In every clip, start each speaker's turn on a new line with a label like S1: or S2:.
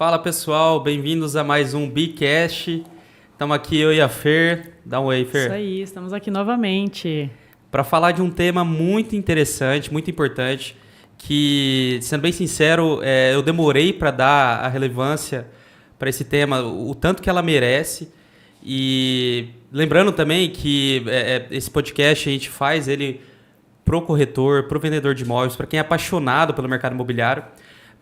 S1: Fala pessoal, bem-vindos a mais um Bcast. Estamos aqui eu e a Fer. Dá um oi, Fer.
S2: Isso aí, estamos aqui novamente.
S1: Para falar de um tema muito interessante, muito importante, que, sendo bem sincero, eu demorei para dar a relevância para esse tema, o tanto que ela merece. E lembrando também que esse podcast a gente faz ele pro corretor, pro vendedor de imóveis, para quem é apaixonado pelo mercado imobiliário,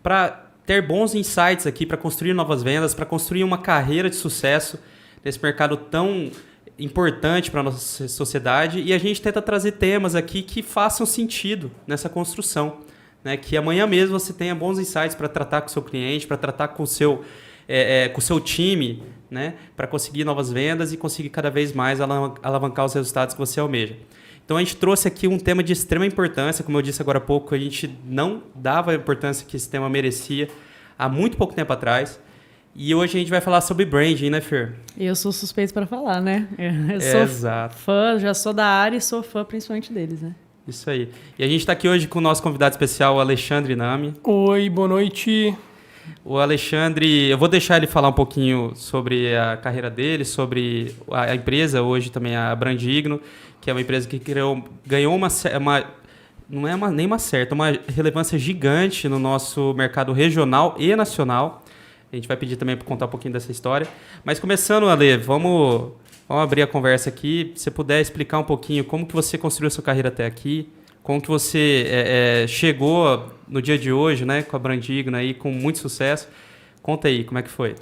S1: para ter bons insights aqui, para construir novas vendas, para construir uma carreira de sucesso nesse mercado tão importante para a nossa sociedade. E a gente tenta trazer temas aqui que façam sentido nessa construção, né? Que amanhã mesmo você tenha bons insights para tratar com o seu cliente, para tratar com o seu time, né? Para conseguir novas vendas e conseguir cada vez mais alavancar os resultados que você almeja. Então a gente trouxe aqui um tema de extrema importância, como eu disse agora há pouco, a gente não dava a importância que esse tema merecia há muito pouco tempo atrás. E hoje a gente vai falar sobre branding, né, Fer?
S2: Eu sou suspeito para falar, né? Eu sou
S1: Exato.
S2: fã, já sou da área e sou fã principalmente deles, né?
S1: Isso aí. E a gente está aqui hoje com o nosso convidado especial, o Alexandre Nami.
S3: Oi, boa noite.
S1: O Alexandre, eu vou deixar ele falar um pouquinho sobre a carreira dele, sobre a empresa, hoje também a Brandigno, que é uma empresa que ganhou uma relevância gigante no nosso mercado regional e nacional. A gente vai pedir também para contar um pouquinho dessa história. Mas começando, Ale, vamos abrir a conversa aqui. Se você puder explicar um pouquinho como que você construiu a sua carreira até aqui, como que você chegou no dia de hoje, né, com a Brandigno aí, com muito sucesso. Conta aí, como é que foi?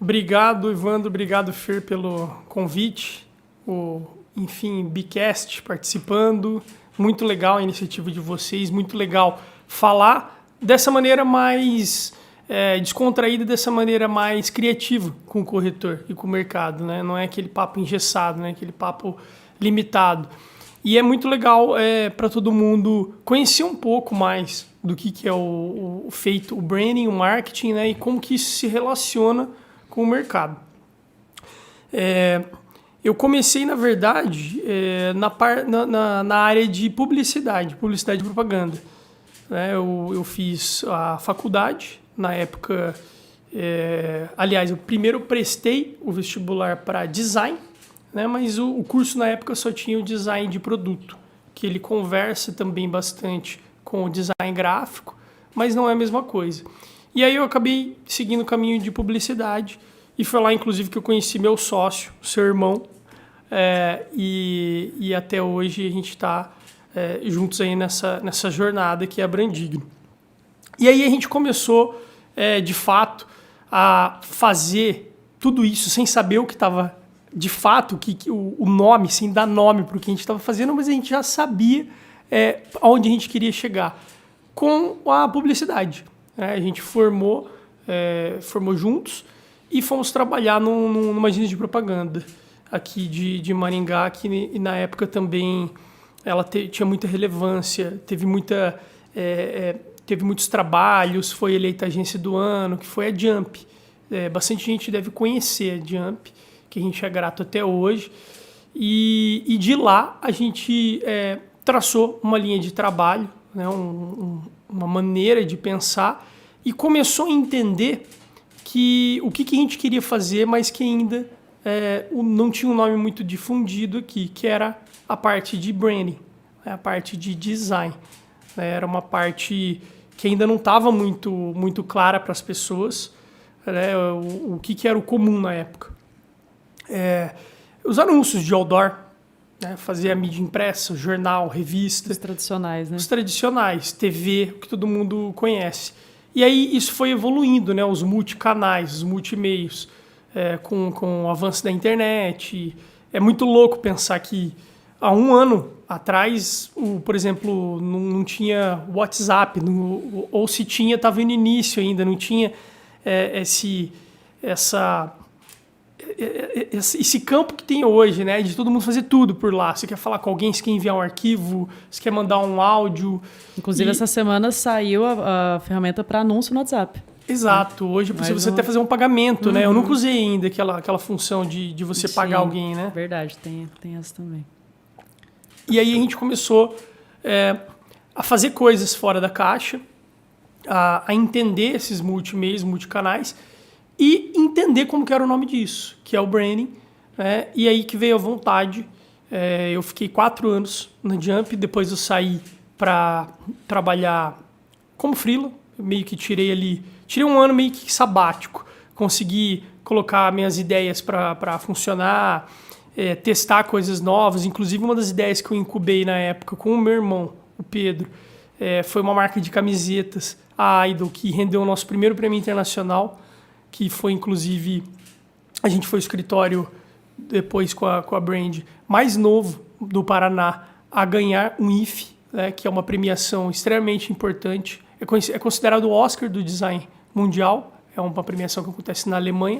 S3: Obrigado, Evandro. Obrigado, Fer, pelo convite. Bcast participando. Muito legal a iniciativa de vocês. Muito legal falar dessa maneira mais descontraída, dessa maneira mais criativa com o corretor e com o mercado, né? Não é aquele papo engessado, né? Aquele papo limitado. E é muito legal para todo mundo conhecer um pouco mais do que é o branding, o marketing, né? E como que isso se relaciona com o mercado. Eu comecei, na verdade, na área de publicidade e propaganda. Eu fiz a faculdade, na época... aliás, eu primeiro prestei o vestibular para design, né? Mas o curso na época só tinha o design de produto, que ele conversa também bastante com o design gráfico, mas não é a mesma coisa. E aí eu acabei seguindo o caminho de publicidade e foi lá, inclusive, que eu conheci meu sócio, seu irmão, e até hoje a gente está juntos aí nessa jornada que é a Brandigno. E aí a gente começou, de fato, a fazer tudo isso sem saber o que estava... de fato, o nome, sem dar nome para o que a gente estava fazendo, mas a gente já sabia aonde a gente queria chegar com a publicidade. A gente formou juntos e fomos trabalhar numa agência de propaganda aqui de Maringá, que na época também ela tinha muita relevância, teve muitos trabalhos, foi eleita a agência do ano, que foi a Jump. Bastante gente deve conhecer a Jump, que a gente é grato até hoje, e de lá a gente traçou uma linha de trabalho, né, uma maneira de pensar, e começou a entender o que a gente queria fazer, mas que ainda não tinha um nome muito difundido aqui, que era a parte de branding, a parte de design. Era uma parte que ainda não estava muito clara para as pessoas, né, o que era o comum na época. Os anúncios de outdoor, né? Fazer a mídia impressa, jornal, revista.
S2: Os tradicionais, né?
S3: Os tradicionais, TV, o que todo mundo conhece. E aí isso foi evoluindo, né? Os multicanais, os multimeios, com o avanço da internet. É muito louco pensar que há um ano atrás, por exemplo, não tinha WhatsApp, ou se tinha, estava no início ainda, não tinha esse campo que tem hoje, né, de todo mundo fazer tudo por lá. Você quer falar com alguém, você quer enviar um arquivo, você quer mandar um áudio.
S2: Inclusive, essa semana saiu a ferramenta para anúncio no WhatsApp.
S3: Exato. Hoje é possível você até fazer um pagamento, né? Eu nunca usei ainda aquela função de você pagar alguém, né?
S2: Verdade, tem essa também.
S3: E aí a gente começou a fazer coisas fora da caixa. a entender esses multimeios, multicanais e entender como que era o nome disso, que é o branding, né? E aí que veio a vontade. Eu fiquei 4 anos na Jump, depois eu saí para trabalhar como freela, meio que tirei um ano meio que sabático, consegui colocar minhas ideias para funcionar, testar coisas novas, inclusive uma das ideias que eu incubei na época com o meu irmão, o Pedro, foi uma marca de camisetas, a Idol, que rendeu o nosso primeiro prêmio internacional, que foi inclusive, a gente foi o escritório depois com a Brand mais novo do Paraná a ganhar um IFE, né, que é uma premiação extremamente importante. É considerado o Oscar do design mundial, é uma premiação que acontece na Alemanha.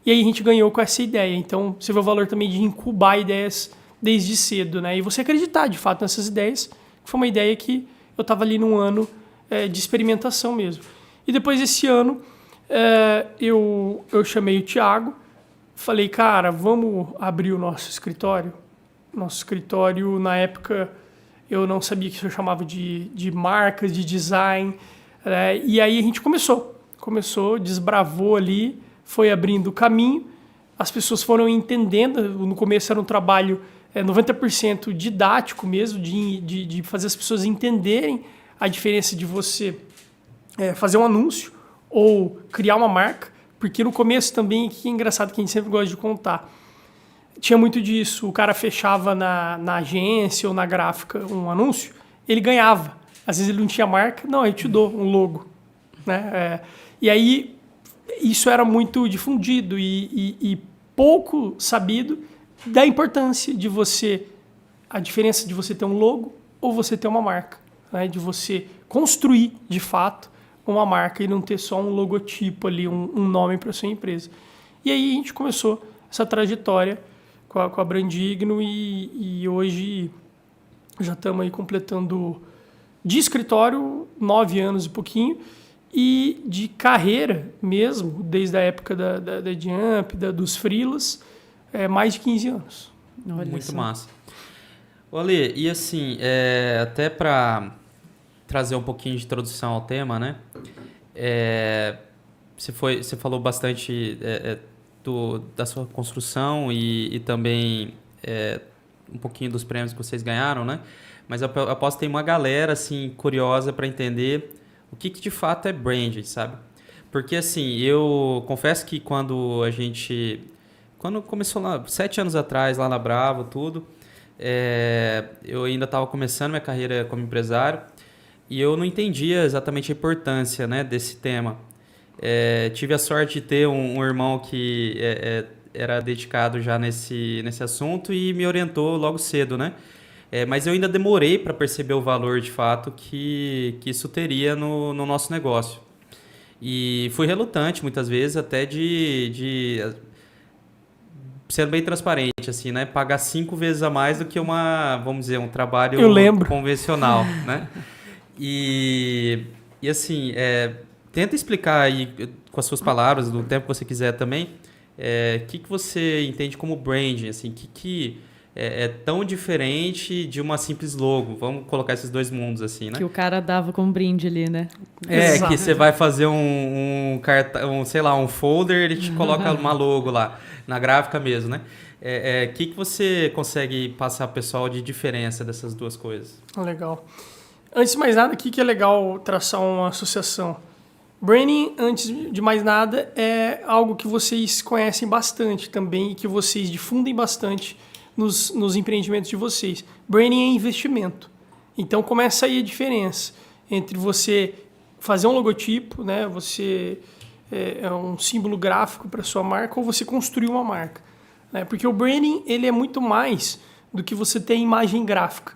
S3: E aí a gente ganhou com essa ideia. Então, você vê o valor também de incubar ideias desde cedo, né? E você acreditar, de fato, nessas ideias, que foi uma ideia que eu estava ali num ano de experimentação mesmo. E depois desse ano, eu chamei o Thiago, falei, cara, vamos abrir o nosso escritório? Nosso escritório, na época, eu não sabia que isso eu chamava de marcas, de design. E aí a gente começou, desbravou ali, foi abrindo o caminho, as pessoas foram entendendo. No começo era um trabalho 90% didático mesmo, de fazer as pessoas entenderem a diferença de você fazer um anúncio ou criar uma marca, porque no começo também, que é engraçado que a gente sempre gosta de contar, tinha muito disso, o cara fechava na agência ou na gráfica um anúncio, ele ganhava, às vezes ele não tinha marca, não, eu te dou um logo, né? E aí isso era muito difundido e pouco sabido da importância de a diferença de você ter um logo ou você ter uma marca, né? De você construir, de fato, uma marca e não ter só um logotipo ali, um nome para sua empresa. E aí a gente começou essa trajetória com a Brandigno e hoje já estamos aí completando de escritório 9 anos e pouquinho, e de carreira mesmo, desde a época da Jump, dos freelas, mais de 15 anos.
S1: Olha muito só. Massa. Olê, e assim, até para trazer um pouquinho de introdução ao tema, né? Você falou bastante da sua construção e também um pouquinho dos prêmios que vocês ganharam, né? Mas eu aposto que tem uma galera assim, curiosa para entender o que de fato é branding, sabe? Porque assim, eu confesso que quando começou lá, 7 anos atrás, lá na Bravo, tudo, eu ainda estava começando minha carreira como empresário e eu não entendia exatamente a importância, né, desse tema. Tive a sorte de ter um irmão que era dedicado já nesse assunto e me orientou logo cedo, né? Mas eu ainda demorei para perceber o valor de fato que isso teria no nosso negócio. E fui relutante muitas vezes até de sendo bem transparente, assim, né? Pagar 5 vezes a mais do que vamos dizer, um trabalho convencional, né? E assim, tenta explicar aí com as suas palavras, no tempo que você quiser também, o que você entende como branding, assim, que é tão diferente de uma simples logo. Vamos colocar esses dois mundos assim, né?
S2: Que o cara dava como brinde ali, né?
S1: Que você vai fazer sei lá, um folder, ele te coloca uma logo lá, na gráfica mesmo, né? Que você consegue passar pro pessoal de diferença dessas duas coisas?
S3: Legal. Antes de mais nada, aqui que é legal traçar uma associação. Branding, antes de mais nada, é algo que vocês conhecem bastante também e que vocês difundem bastante nos empreendimentos de vocês. Branding é investimento. Então começa aí a diferença entre você fazer um logotipo, né? Você um símbolo gráfico para sua marca, ou você construir uma marca, né? Porque o branding ele é muito mais do que você ter imagem gráfica.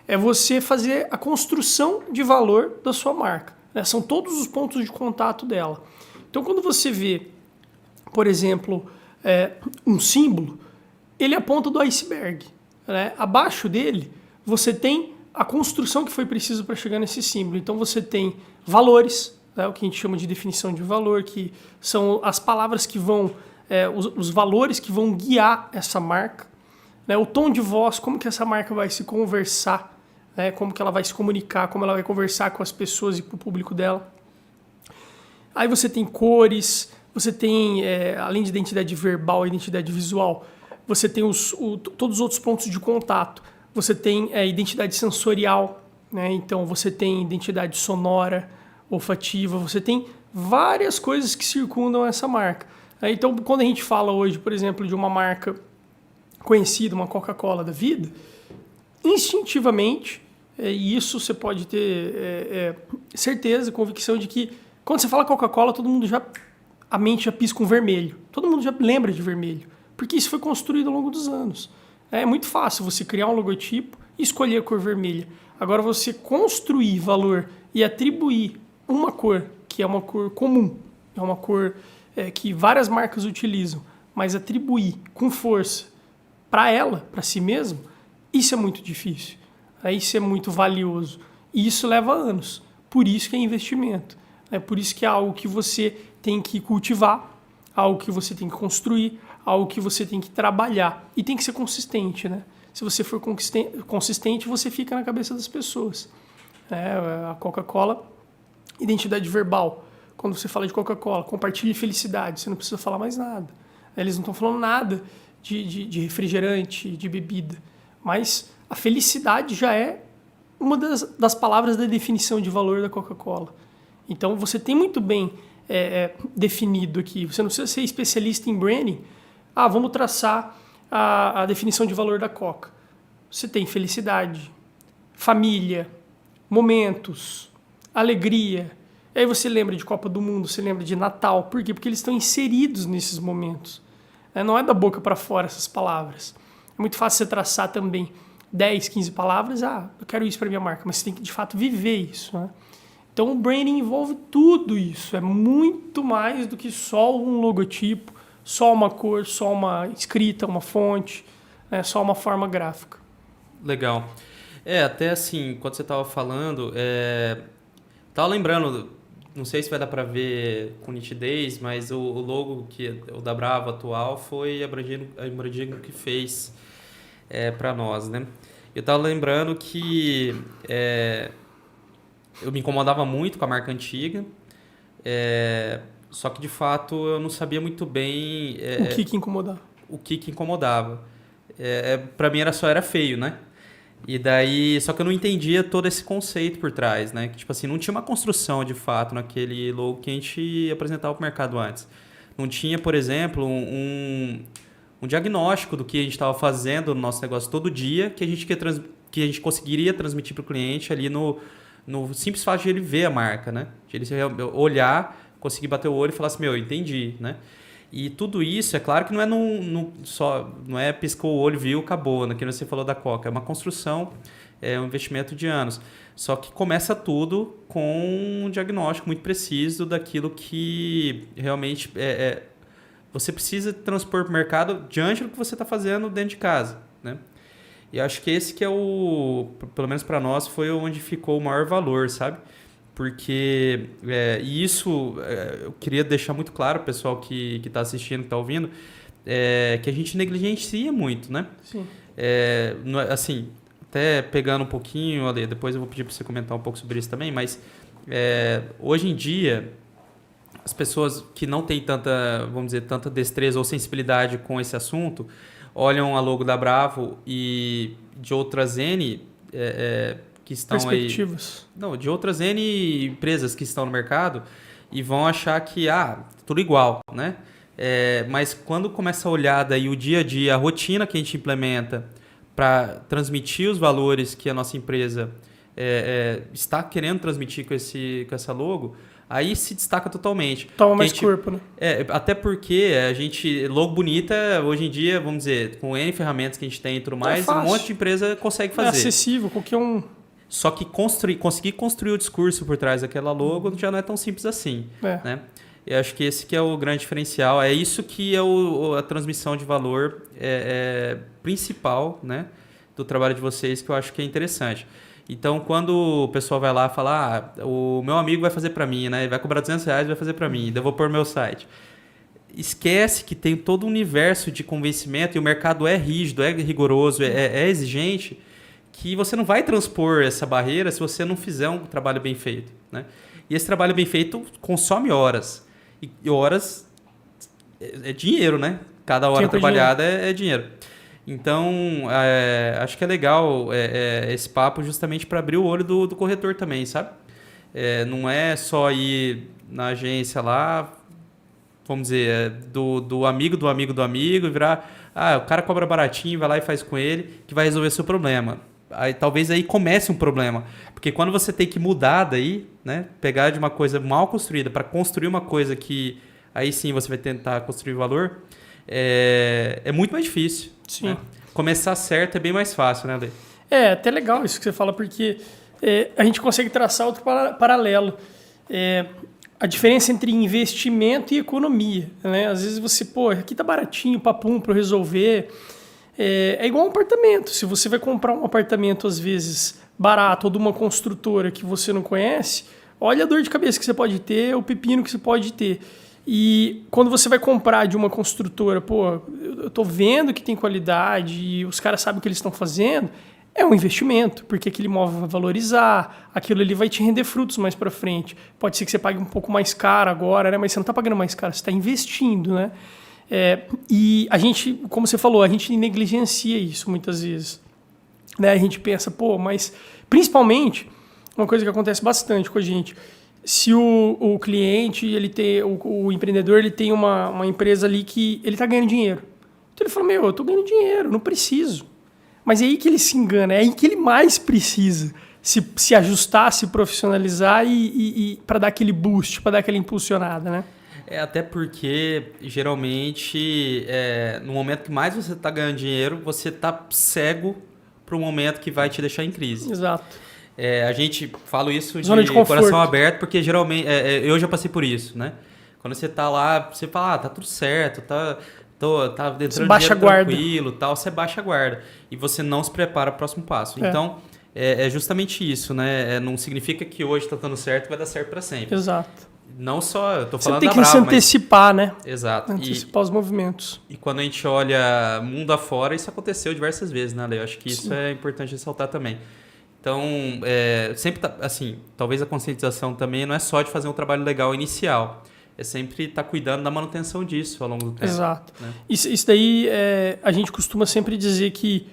S3: É você fazer a construção de valor da sua marca, né? São todos os pontos de contato dela. Então quando você vê, por exemplo, um símbolo, ele é a ponta do iceberg, né? Abaixo dele, você tem a construção que foi preciso para chegar nesse símbolo. Então, você tem valores, né? O que a gente chama de definição de valor, que são as palavras que vão, os valores que vão guiar essa marca, né? O tom de voz, como que essa marca vai se conversar, né? Como que ela vai se comunicar, como ela vai conversar com as pessoas e com o público dela. Aí você tem cores, você tem, além de identidade verbal, identidade visual, você tem todos os outros pontos de contato. Você tem identidade sensorial, né? Então você tem identidade sonora, olfativa, você tem várias coisas que circundam essa marca. Então, quando a gente fala hoje, por exemplo, de uma marca conhecida, uma Coca-Cola da vida, instintivamente, e isso você pode ter certeza, convicção de que quando você fala Coca-Cola, a mente já pisca um vermelho. Todo mundo já lembra de vermelho, porque isso foi construído ao longo dos anos. É muito fácil você criar um logotipo e escolher a cor vermelha. Agora, você construir valor e atribuir uma cor, que é uma cor comum, é uma cor que várias marcas utilizam, mas atribuir com força para ela, para si mesmo, isso é muito difícil. Isso é muito valioso. E isso leva anos. Por isso que é investimento. Por isso que é algo que você tem que cultivar, algo que você tem que construir, algo que você tem que trabalhar. E tem que ser consistente, né? Se você for consistente, você fica na cabeça das pessoas. A Coca-Cola, identidade verbal. Quando você fala de Coca-Cola, compartilhe felicidade. Você não precisa falar mais nada. Eles não estão falando nada de refrigerante, de bebida. Mas a felicidade já é uma das palavras da definição de valor da Coca-Cola. Então, você tem muito bem definido aqui. Você não precisa ser especialista em branding. Vamos traçar a definição de valor da Coca. Você tem felicidade, família, momentos, alegria. E aí você lembra de Copa do Mundo, você lembra de Natal. Por quê? Porque eles estão inseridos nesses momentos. Não é da boca para fora essas palavras. É muito fácil você traçar também 10, 15 palavras. Eu quero isso para minha marca. Mas você tem que, de fato, viver isso, né? Então, o branding envolve tudo isso. É muito mais do que só um logotipo, só uma cor, só uma escrita, uma fonte, só uma forma gráfica.
S1: Legal. Até assim, quando você estava falando, estava lembrando, não sei se vai dar para ver com nitidez, mas o logo o da Bravo atual foi a Bragino que fez para nós, né? Eu estava lembrando que eu me incomodava muito com a marca antiga, só que de fato eu não sabia muito bem...
S3: o que incomodava?
S1: O que incomodava. Para mim era feio, né? E daí, só que eu não entendia todo esse conceito por trás, né? Que, tipo assim, não tinha uma construção de fato naquele logo que a gente apresentava para o mercado antes. Não tinha, por exemplo, um diagnóstico do que a gente estava fazendo no nosso negócio todo dia, que a gente conseguiria transmitir para o cliente ali no simples fato de ele ver a marca, né? De ele olhar, conseguir bater o olho e falar assim, eu entendi, né? E tudo isso, é claro que não é não é piscou o olho, viu, acabou, né? Que você falou da Coca. É uma construção, é um investimento de anos. Só que começa tudo com um diagnóstico muito preciso daquilo que realmente você precisa transpor para o mercado diante do que você está fazendo dentro de casa, né? E acho que esse que pelo menos para nós, foi onde ficou o maior valor, sabe? Porque eu queria deixar muito claro, o pessoal que está assistindo, que está ouvindo, que a gente negligencia muito, né?
S3: Sim.
S1: Assim, até pegando um pouquinho, Ale, depois eu vou pedir para você comentar um pouco sobre isso também, mas hoje em dia, as pessoas que não têm tanta destreza ou sensibilidade com esse assunto, olham a logo da Bravo e de outras N... que estão
S3: perspectivas.
S1: De outras N empresas que estão no mercado e vão achar que tudo igual, né? Mas quando começa a olhar daí o dia a dia, a rotina que a gente implementa para transmitir os valores que a nossa empresa está querendo transmitir com essa logo, aí se destaca totalmente.
S3: Toma mais corpo, né?
S1: Até porque logo bonita, hoje em dia, vamos dizer, com N ferramentas que a gente tem e tudo mais, um monte de empresa consegue fazer.
S3: É acessível, qualquer um.
S1: Só que conseguir construir o discurso por trás daquela logo já não é tão simples assim, né? Eu acho que esse que é o grande diferencial. É isso que é a transmissão de valor principal, né, do trabalho de vocês, que eu acho que é interessante. Então, quando o pessoal vai lá falar, o meu amigo vai fazer para mim, né? Ele vai cobrar R$200 e vai fazer para mim, daí eu vou pôr no meu site. Esquece que tem todo um universo de convencimento e o mercado é rígido, é rigoroso, é exigente, que você não vai transpor essa barreira se você não fizer um trabalho bem feito, né? E esse trabalho bem feito consome horas. E horas é dinheiro, né? Cada hora trabalhada é dinheiro. Então, acho que é legal esse papo justamente para abrir o olho do corretor também, sabe? Não é só ir na agência lá, vamos dizer, do amigo do amigo do amigo e virar, o cara cobra baratinho, vai lá e faz com ele, que vai resolver seu problema. Talvez aí comece um problema. Porque quando você tem que mudar daí, né? Pegar de uma coisa mal construída para construir uma coisa que aí sim você vai tentar construir valor, é muito mais difícil.
S3: Sim.
S1: Né? Começar certo é bem mais fácil, né, Lê?
S3: É até legal isso que você fala, porque a gente consegue traçar outro paralelo. A diferença entre investimento e economia. Né? Às vezes você, aqui tá baratinho, papum, para resolver. É igual um apartamento. Se você vai comprar um apartamento, às vezes, barato, ou de uma construtora que você não conhece, olha a dor de cabeça que você pode ter, o pepino que você pode ter. E quando você vai comprar de uma construtora, eu tô vendo que tem qualidade e os caras sabem o que eles estão fazendo, é um investimento, porque aquele imóvel vai valorizar, aquilo ali vai te render frutos mais para frente. Pode ser que você pague um pouco mais caro agora, né? Mas você não está pagando mais caro, você está investindo, né? E a gente, como você falou, a gente negligencia isso muitas vezes. Né? A gente pensa, mas principalmente, uma coisa que acontece bastante com a gente, se o cliente, o empreendedor, ele tem uma empresa ali que ele está ganhando dinheiro. Então ele fala, eu estou ganhando dinheiro, não preciso. Mas é aí que ele se engana, é aí que ele mais precisa se ajustar, se profissionalizar e para dar aquele boost, para dar aquela impulsionada, né?
S1: Até porque, geralmente, no momento que mais você está ganhando dinheiro, você está cego para o momento que vai te deixar em crise.
S3: Exato.
S1: A gente fala isso
S3: Zona de
S1: coração aberto, porque geralmente, eu já passei por isso, né? Quando você está lá, você fala, tá tudo certo, tá entrando dinheiro tranquilo, tal, você baixa a guarda. E você não se prepara para o próximo passo. Então, é justamente isso, né? Não significa que hoje está dando certo vai dar certo para sempre.
S3: Exato.
S1: Não só, eu tô falando
S3: da Brava, você tem que se antecipar, né?
S1: Exato.
S3: Antecipar os movimentos.
S1: E quando a gente olha mundo afora, isso aconteceu diversas vezes, né, Lê? Eu acho que isso
S3: Sim.
S1: é importante ressaltar também. Então, sempre assim, talvez a conscientização também não é só de fazer um trabalho legal inicial. É sempre estar cuidando da manutenção disso ao longo do tempo.
S3: Exato.
S1: Né?
S3: Isso daí, a gente costuma sempre dizer que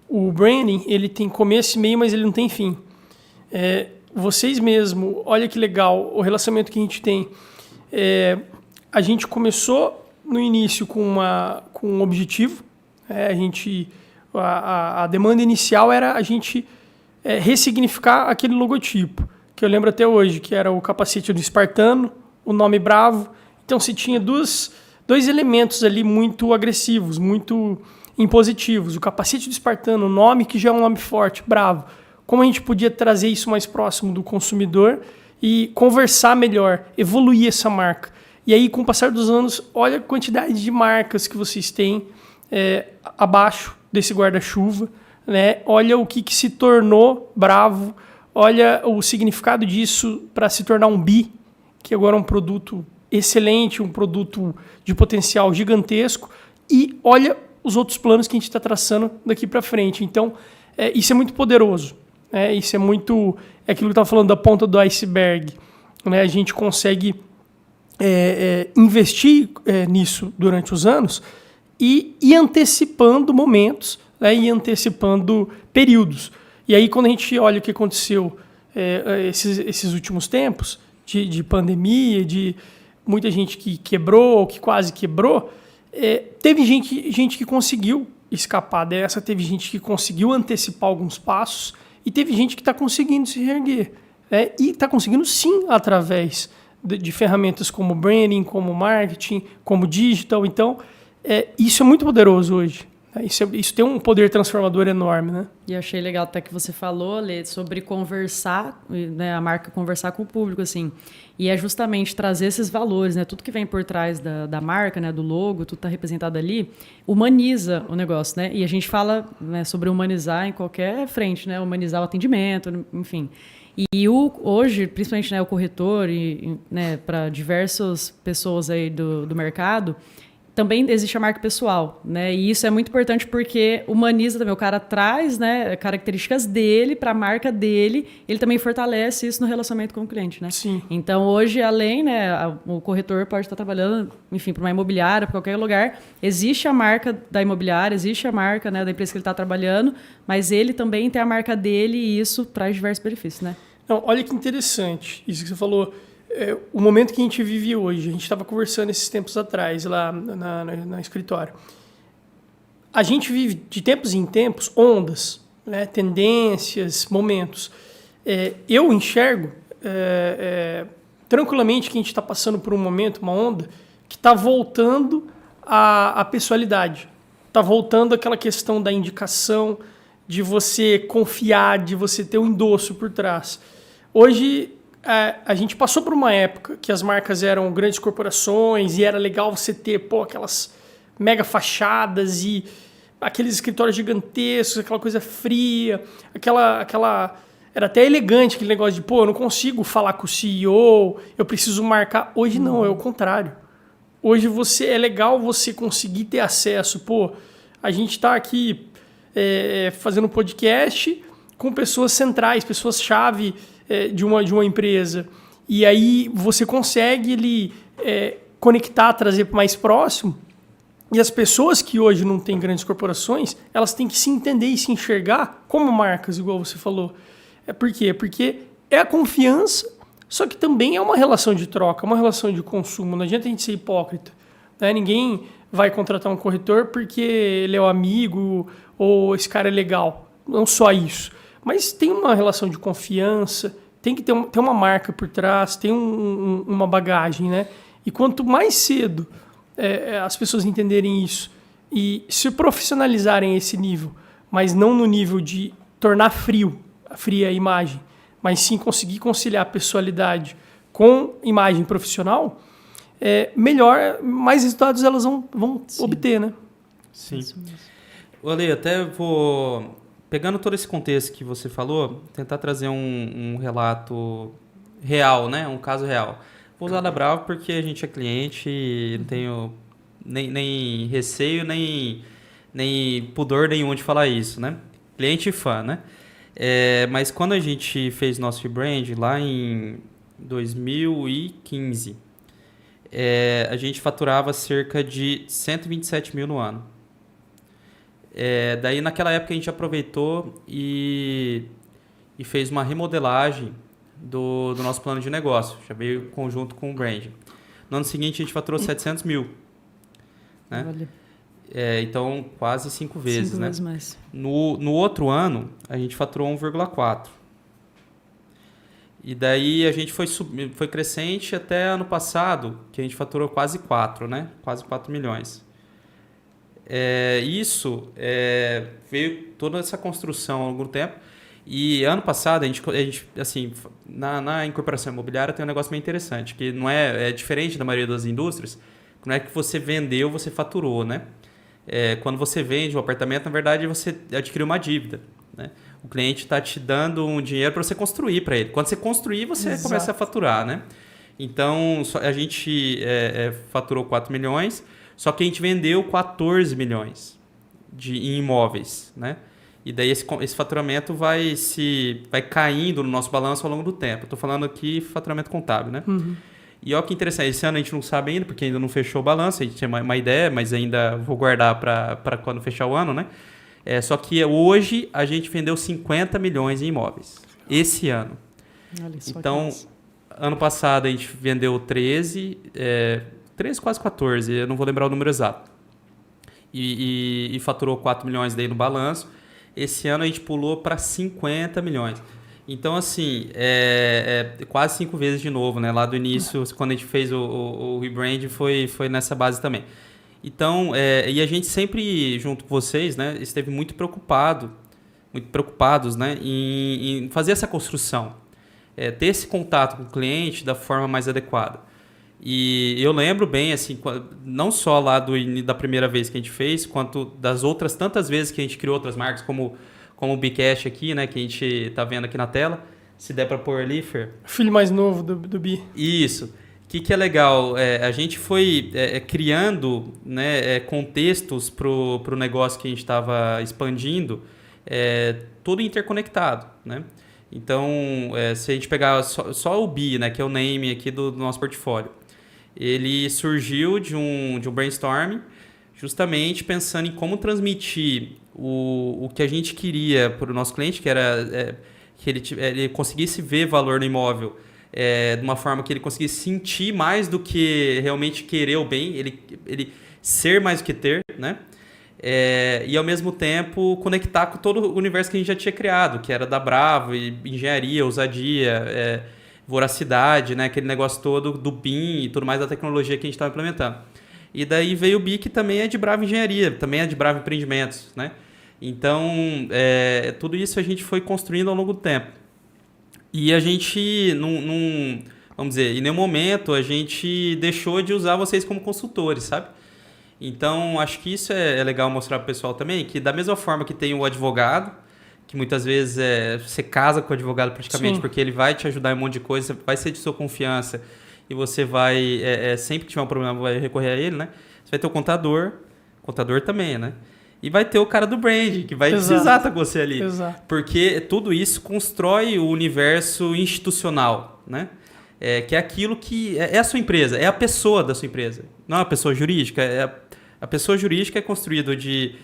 S3: o branding, ele tem começo e meio, mas ele não tem fim. Vocês mesmo, olha que legal o relacionamento que a gente tem. A gente começou no início com um objetivo. A demanda inicial era a gente ressignificar aquele logotipo, que eu lembro até hoje, que era o capacete do espartano, o nome Bravo. Então você tinha dois elementos ali muito agressivos, muito impositivos. O capacete do espartano, o nome que já é um nome forte, Bravo. Como a gente podia trazer isso mais próximo do consumidor e conversar melhor, evoluir essa marca. E aí, com o passar dos anos, olha a quantidade de marcas que vocês têm abaixo desse guarda-chuva, né? Olha o que se tornou Bravo, olha o significado disso para se tornar um BI, que agora é um produto excelente, um produto de potencial gigantesco, e olha os outros planos que a gente está traçando daqui para frente. Então, isso é muito poderoso. Isso é muito... É aquilo que eu estava falando da ponta do iceberg. Né? A gente consegue investir nisso durante os anos e ir antecipando momentos, né? E antecipando períodos. E aí, quando a gente olha o que aconteceu esses últimos tempos, de pandemia, de muita gente que quebrou ou que quase quebrou, teve gente que conseguiu escapar dessa, teve gente que conseguiu antecipar alguns passos e teve gente que está conseguindo se reerguer. E está conseguindo sim através de ferramentas como branding, como marketing, como digital. Então, isso é muito poderoso hoje. Isso tem um poder transformador enorme, né?
S2: E achei legal até que você falou, Lê, sobre conversar, né, a marca conversar com o público, assim. E é justamente trazer esses valores, né? Tudo que vem por trás da marca, né, do logo, tudo está representado ali, humaniza o negócio, né? E a gente fala, né, sobre humanizar em qualquer frente, né? Humanizar o atendimento, enfim. E hoje, principalmente, né, o corretor, né, para diversas pessoas aí do mercado, também existe a marca pessoal, né? E isso é muito importante porque humaniza também. O cara traz, né, características dele para a marca dele, ele também fortalece isso no relacionamento com o cliente, né?
S3: Sim.
S2: Então, hoje, além, né, o corretor pode estar trabalhando, enfim, para uma imobiliária, para qualquer lugar, existe a marca da imobiliária, existe a marca, né, da empresa que ele está trabalhando, mas ele também tem a marca dele e isso traz diversos benefícios, né?
S3: Não, olha que interessante isso que você falou. O momento que a gente vive hoje, a gente estava conversando esses tempos atrás lá na escritório. A gente vive de tempos em tempos ondas, né, tendências, momentos. Eu enxergo tranquilamente que a gente está passando por um momento, uma onda, que está voltando à pessoalidade. Está voltando àquela questão da indicação, de você confiar, de você ter um endosso por trás. Hoje, a gente passou por uma época que as marcas eram grandes corporações e era legal você ter aquelas mega fachadas e aqueles escritórios gigantescos, aquela coisa fria, era até elegante aquele negócio de, eu não consigo falar com o CEO, eu preciso marcar. Hoje não, é o contrário. Hoje é legal você conseguir ter acesso. A gente está aqui fazendo um podcast com pessoas centrais, pessoas-chave de uma empresa. E aí você consegue conectar, trazer mais próximo. E as pessoas que hoje não têm grandes corporações, elas têm que se entender e se enxergar como marcas, igual você falou. Por quê? Porque é a confiança, só que também é uma relação de troca, uma relação de consumo. Não adianta a gente ser hipócrita, né? Ninguém vai contratar um corretor porque ele é o amigo ou esse cara é legal. Não só isso. Mas tem uma relação de confiança, tem que ter uma marca por trás, tem uma bagagem, né? E quanto mais cedo as pessoas entenderem isso e se profissionalizarem a esse nível, mas não no nível de tornar fria a imagem, mas sim conseguir conciliar a pessoalidade com imagem profissional, melhor, mais resultados elas vão obter, né?
S1: Sim. Ale, até vou, pegando todo esse contexto que você falou, tentar trazer um relato real, né? Um caso real. Vou usar da Bravo porque a gente é cliente e não tenho nem receio, nem pudor nenhum de falar isso, né? Cliente e fã, né? Mas quando a gente fez nosso rebrand lá em 2015, a gente faturava cerca de 127 mil no ano. Daí naquela época a gente aproveitou e fez uma remodelagem do nosso plano de negócio. Já veio conjunto com o branding. No ano seguinte a gente faturou 700 mil. Né?
S2: Olha.
S1: Então quase 5 vezes.
S2: 5
S1: né?
S2: vezes mais.
S1: No outro ano a gente faturou 1,4. E daí a gente foi crescente até ano passado, que a gente faturou quase 4, né? Quase 4 milhões. Isso veio toda essa construção ao longo do tempo. E ano passado, a gente assim, na incorporação imobiliária tem um negócio meio interessante, que não é diferente da maioria das indústrias, não é que você vendeu, você faturou, né? Quando você vende um apartamento, na verdade, você adquiriu uma dívida, né? O cliente está te dando um dinheiro para você construir para ele. Quando você construir, você
S3: Exato.
S1: começa a faturar, né? Então, a gente faturou 4 milhões, só que a gente vendeu 14 milhões em imóveis, né? E daí esse faturamento vai caindo no nosso balanço ao longo do tempo. Estou falando aqui faturamento contábil, né?
S3: Uhum.
S1: E olha que interessante, esse ano a gente não sabe ainda, porque ainda não fechou o balanço, a gente tem uma ideia, mas ainda vou guardar para quando fechar o ano, né? Só que hoje a gente vendeu 50 milhões em imóveis, esse ano.
S2: Olha só.
S1: Então, ano passado a gente vendeu 13, quase 14, eu não vou lembrar o número exato. E faturou 4 milhões daí no balanço. Esse ano a gente pulou para 50 milhões. Então, assim, quase 5 vezes de novo, né? Lá do início, quando a gente fez o rebrand, foi nessa base também. Então, e a gente sempre, junto com vocês, né, esteve muito preocupados, né, em fazer essa construção. Ter esse contato com o cliente da forma mais adequada. E eu lembro bem, assim, não só lá da primeira vez que a gente fez, quanto das outras tantas vezes que a gente criou outras marcas, como o Bcash aqui, né, que a gente está vendo aqui na tela. Se der para pôr ali, Fer.
S3: Filho mais novo do Bi.
S1: Isso. que é legal? A gente foi criando, né, contextos para o negócio que a gente estava expandindo, todo interconectado, né? Então, se a gente pegar só o BI, né, que é o name aqui do nosso portfólio, ele surgiu de um brainstorming, justamente pensando em como transmitir o que a gente queria para o nosso cliente, que era que ele conseguisse ver valor no imóvel de uma forma que ele conseguisse sentir mais do que realmente querer o bem, ele ser mais do que ter, né? E ao mesmo tempo conectar com todo o universo que a gente já tinha criado, que era da Bravo, engenharia, ousadia, voracidade, né? Aquele negócio todo do BIM e tudo mais da tecnologia que a gente estava implementando. E daí veio o BI, que também é de Bravo Engenharia, também é de Bravo Empreendimentos, né? Então, tudo isso a gente foi construindo ao longo do tempo. E a gente, vamos dizer, em nenhum momento a gente deixou de usar vocês como consultores, sabe? Então, acho que isso é legal mostrar para o pessoal também, que da mesma forma que tem o advogado, que muitas vezes você casa com o advogado praticamente, porque ele vai te ajudar em um monte de coisa, vai ser de sua confiança, e você vai, sempre que tiver um problema, vai recorrer a ele, né? Você vai ter o contador também, né? E vai ter o cara do branding, que vai precisar estar com você ali.
S3: Exato.
S1: Porque tudo isso constrói o universo institucional, né? Que é aquilo que é a sua empresa, é a pessoa da sua empresa. Não é a pessoa jurídica. A pessoa jurídica é construída de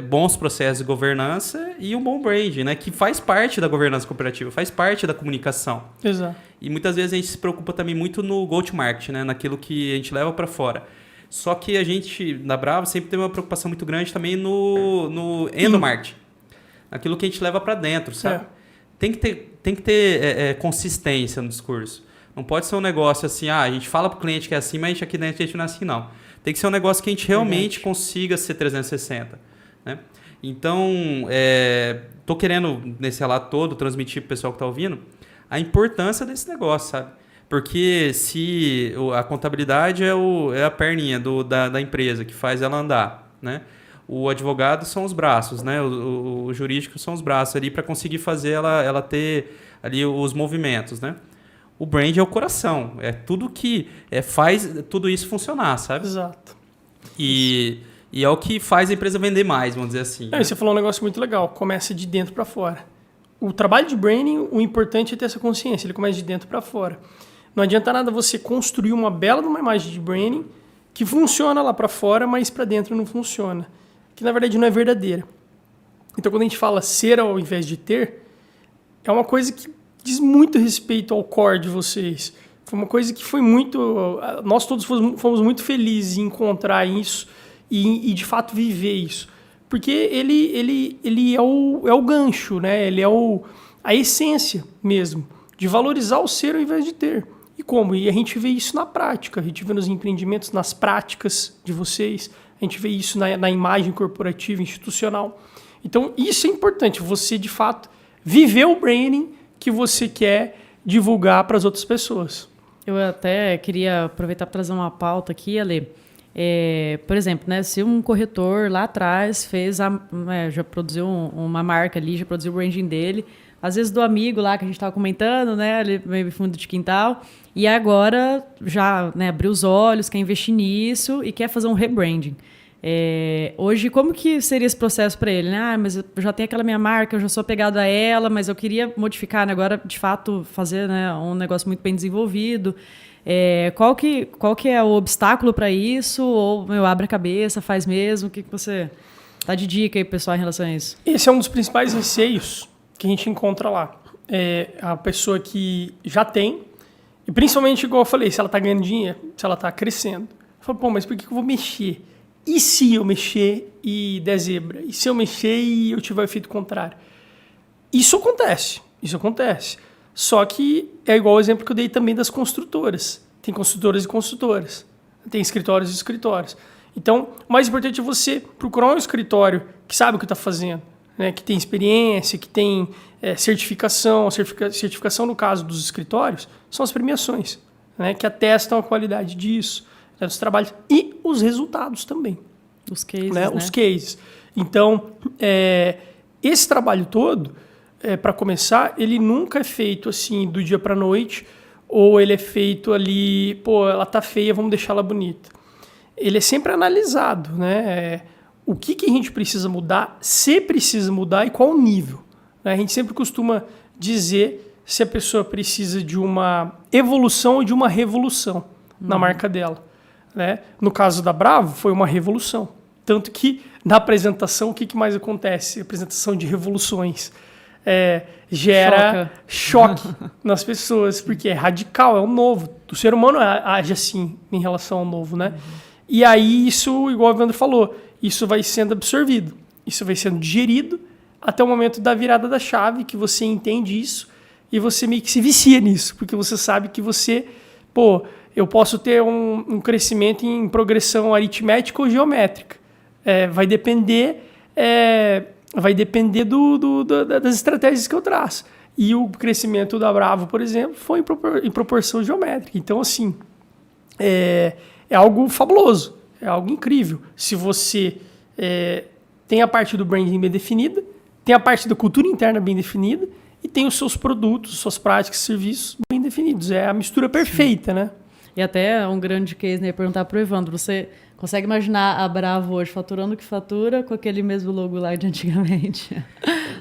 S1: bons processos de governança e um bom branding, né? Que faz parte da governança cooperativa, faz parte da comunicação.
S3: Exato.
S1: E muitas vezes a gente se preocupa também muito no go-to-market, né? Naquilo que a gente leva para fora. Só que a gente, na Bravo, sempre teve uma preocupação muito grande também no endomarketing. Naquilo que a gente leva para dentro, sabe? Tem que ter consistência no discurso. Não pode ser um negócio assim, a gente fala para o cliente que é assim, mas aqui dentro a gente não é assim, não. Tem que ser um negócio que a gente realmente consiga ser 360. Né? Então, estou querendo, nesse relato todo, transmitir para o pessoal que está ouvindo a importância desse negócio, sabe? Porque se a contabilidade é a perninha da empresa que faz ela andar, né? O advogado são os braços, né? O jurídico são os braços ali para conseguir fazer ela ter ali os movimentos, né? O brand é o coração, é tudo que faz tudo isso funcionar, sabe?
S3: Exato.
S1: E é o que faz a empresa vender mais, vamos dizer assim.
S3: Você falou um negócio muito legal, começa de dentro para fora. O trabalho de branding, o importante é ter essa consciência, ele começa de dentro para fora. Não adianta nada você construir uma bela imagem de branding que funciona lá para fora, mas para dentro não funciona. Que na verdade não é verdadeira. Então quando a gente fala ser ao invés de ter, é uma coisa que diz muito respeito ao core de vocês. Foi uma coisa que foi muito... Nós todos fomos muito felizes em encontrar isso e de fato viver isso. Porque ele é o gancho, né? Ele é a essência mesmo, de valorizar o ser ao invés de ter. E como? E a gente vê isso na prática, a gente vê nos empreendimentos, nas práticas de vocês, a gente vê isso na imagem corporativa, institucional. Então, isso é importante, você, de fato, viver o branding que você quer divulgar para as outras pessoas.
S2: Eu até queria aproveitar para trazer uma pauta aqui, Ale. Por exemplo, né, se um corretor lá atrás já produziu uma marca ali, já produziu o branding dele, às vezes do amigo lá que a gente estava comentando, né, ali meio fundo de quintal, e agora já, né, abriu os olhos, quer investir nisso e quer fazer um rebranding. Hoje, como que seria esse processo para ele? Né? Mas eu já tenho aquela minha marca, eu já sou apegado a ela, mas eu queria modificar, né, agora, de fato, fazer, né, um negócio muito bem desenvolvido. Qual que é o obstáculo para isso? Ou abre a cabeça, faz mesmo? O que você dá de dica aí, pessoal, em relação a isso?
S3: Esse é um dos principais receios que a gente encontra lá. A pessoa que já tem, e principalmente, igual eu falei, se ela está ganhando dinheiro, se ela está crescendo. Eu falo, mas por que eu vou mexer? E se eu mexer e der zebra? E se eu mexer e eu tiver o efeito contrário? Isso acontece. Só que é igual o exemplo que eu dei também das construtoras. Tem construtoras e construtoras. Tem escritórios e escritórios. Então, o mais importante é você procurar um escritório que sabe o que está fazendo, né? Que tem experiência, que tem certificação. A certificação, no caso dos escritórios, são as premiações, né? Que atestam a qualidade disso, né? Dos trabalhos e os resultados também.
S2: Os cases,
S3: né? Os cases. Então, esse trabalho todo, para começar, ele nunca é feito assim do dia para a noite ou ele é feito ali, pô, ela tá feia, vamos deixar ela bonita. Ele é sempre analisado, né? O que a gente precisa mudar, se precisa mudar e qual o nível. Né? A gente sempre costuma dizer se a pessoa precisa de uma evolução ou de uma revolução na marca dela. Né? No caso da Bravo, foi uma revolução. Tanto que, na apresentação, o que mais acontece? Apresentação de revoluções. Gera choque nas pessoas, porque é radical, é o novo. O ser humano age assim em relação ao novo, né? E aí isso, igual o Evandro falou, isso vai sendo absorvido, isso vai sendo digerido até o momento da virada da chave, que você entende isso e você meio que se vicia nisso, porque você sabe que você, eu posso ter um crescimento em progressão aritmética ou geométrica. Vai depender das estratégias que eu traço. E o crescimento da Bravo, por exemplo, foi em proporção geométrica. Então, assim, é algo fabuloso, é algo incrível. Se você tem a parte do branding bem definida, tem a parte da cultura interna bem definida e tem os seus produtos, suas práticas e serviços bem definidos. É a mistura perfeita, né?
S2: E até um grande case, né? Perguntar para o Evandro, você consegue imaginar a Bravo hoje faturando o que fatura com aquele mesmo logo lá de antigamente?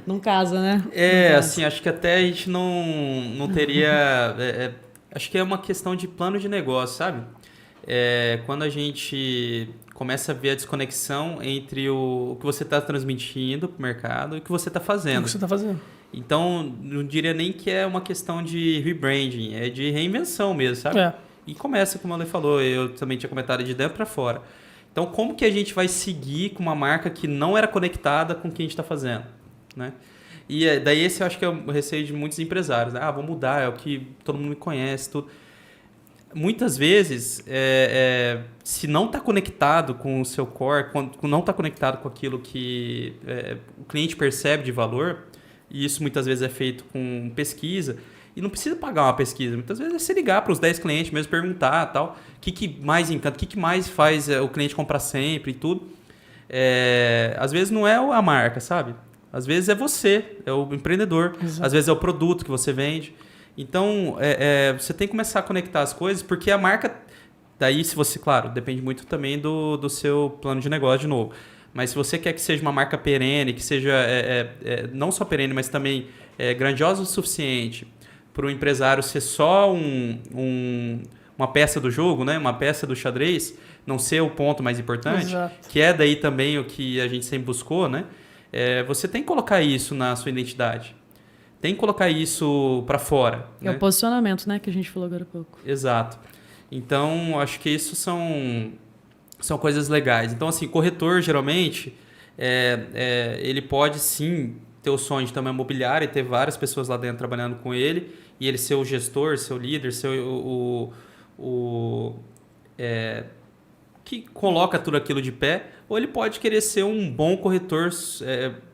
S2: Não casa, né?
S1: Assim, acho que até a gente não teria... acho que é uma questão de plano de negócio, sabe? Quando a gente começa a ver a desconexão entre o que você está transmitindo para o mercado e o que você está fazendo.
S3: O que você está fazendo.
S1: Então, não diria nem que é uma questão de rebranding, é de reinvenção mesmo, sabe? E começa, como a Lê falou, eu também tinha comentado, de dentro para fora. Então, como que a gente vai seguir com uma marca que não era conectada com o que a gente está fazendo? Né? E daí esse eu acho que é o receio de muitos empresários. Né? Vou mudar, é o que todo mundo me conhece, tudo. Muitas vezes, se não está conectado com o seu core, não está conectado com aquilo que o cliente percebe de valor, e isso muitas vezes é feito com pesquisa, e não precisa pagar uma pesquisa. Muitas vezes é se ligar para os 10 clientes mesmo, perguntar tal, o que mais encanta, o que mais faz o cliente comprar sempre e tudo. Às vezes não é a marca, sabe? Às vezes é você, é o empreendedor. Exato. Às vezes é o produto que você vende. Então, você tem que começar a conectar as coisas, porque a marca... Daí, se você... Claro, depende muito também do seu plano de negócio, de novo. Mas se você quer que seja uma marca perene, que seja não só perene, mas também grandiosa o suficiente para o empresário ser só uma peça do jogo, né? Uma peça do xadrez, não ser o ponto mais importante, Exato. Que é daí também o que a gente sempre buscou, né? Você tem que colocar isso na sua identidade. Tem que colocar isso para fora.
S2: É, né? O posicionamento, né? Que a gente falou agora há pouco.
S1: Exato. Então, acho que isso são coisas legais. Então, assim, corretor, geralmente, ele pode, sim, ter o sonho de ter uma imobiliária e ter várias pessoas lá dentro trabalhando com ele, e ele ser o gestor, ser o líder, ser que coloca tudo aquilo de pé, ou ele pode querer ser um bom corretor,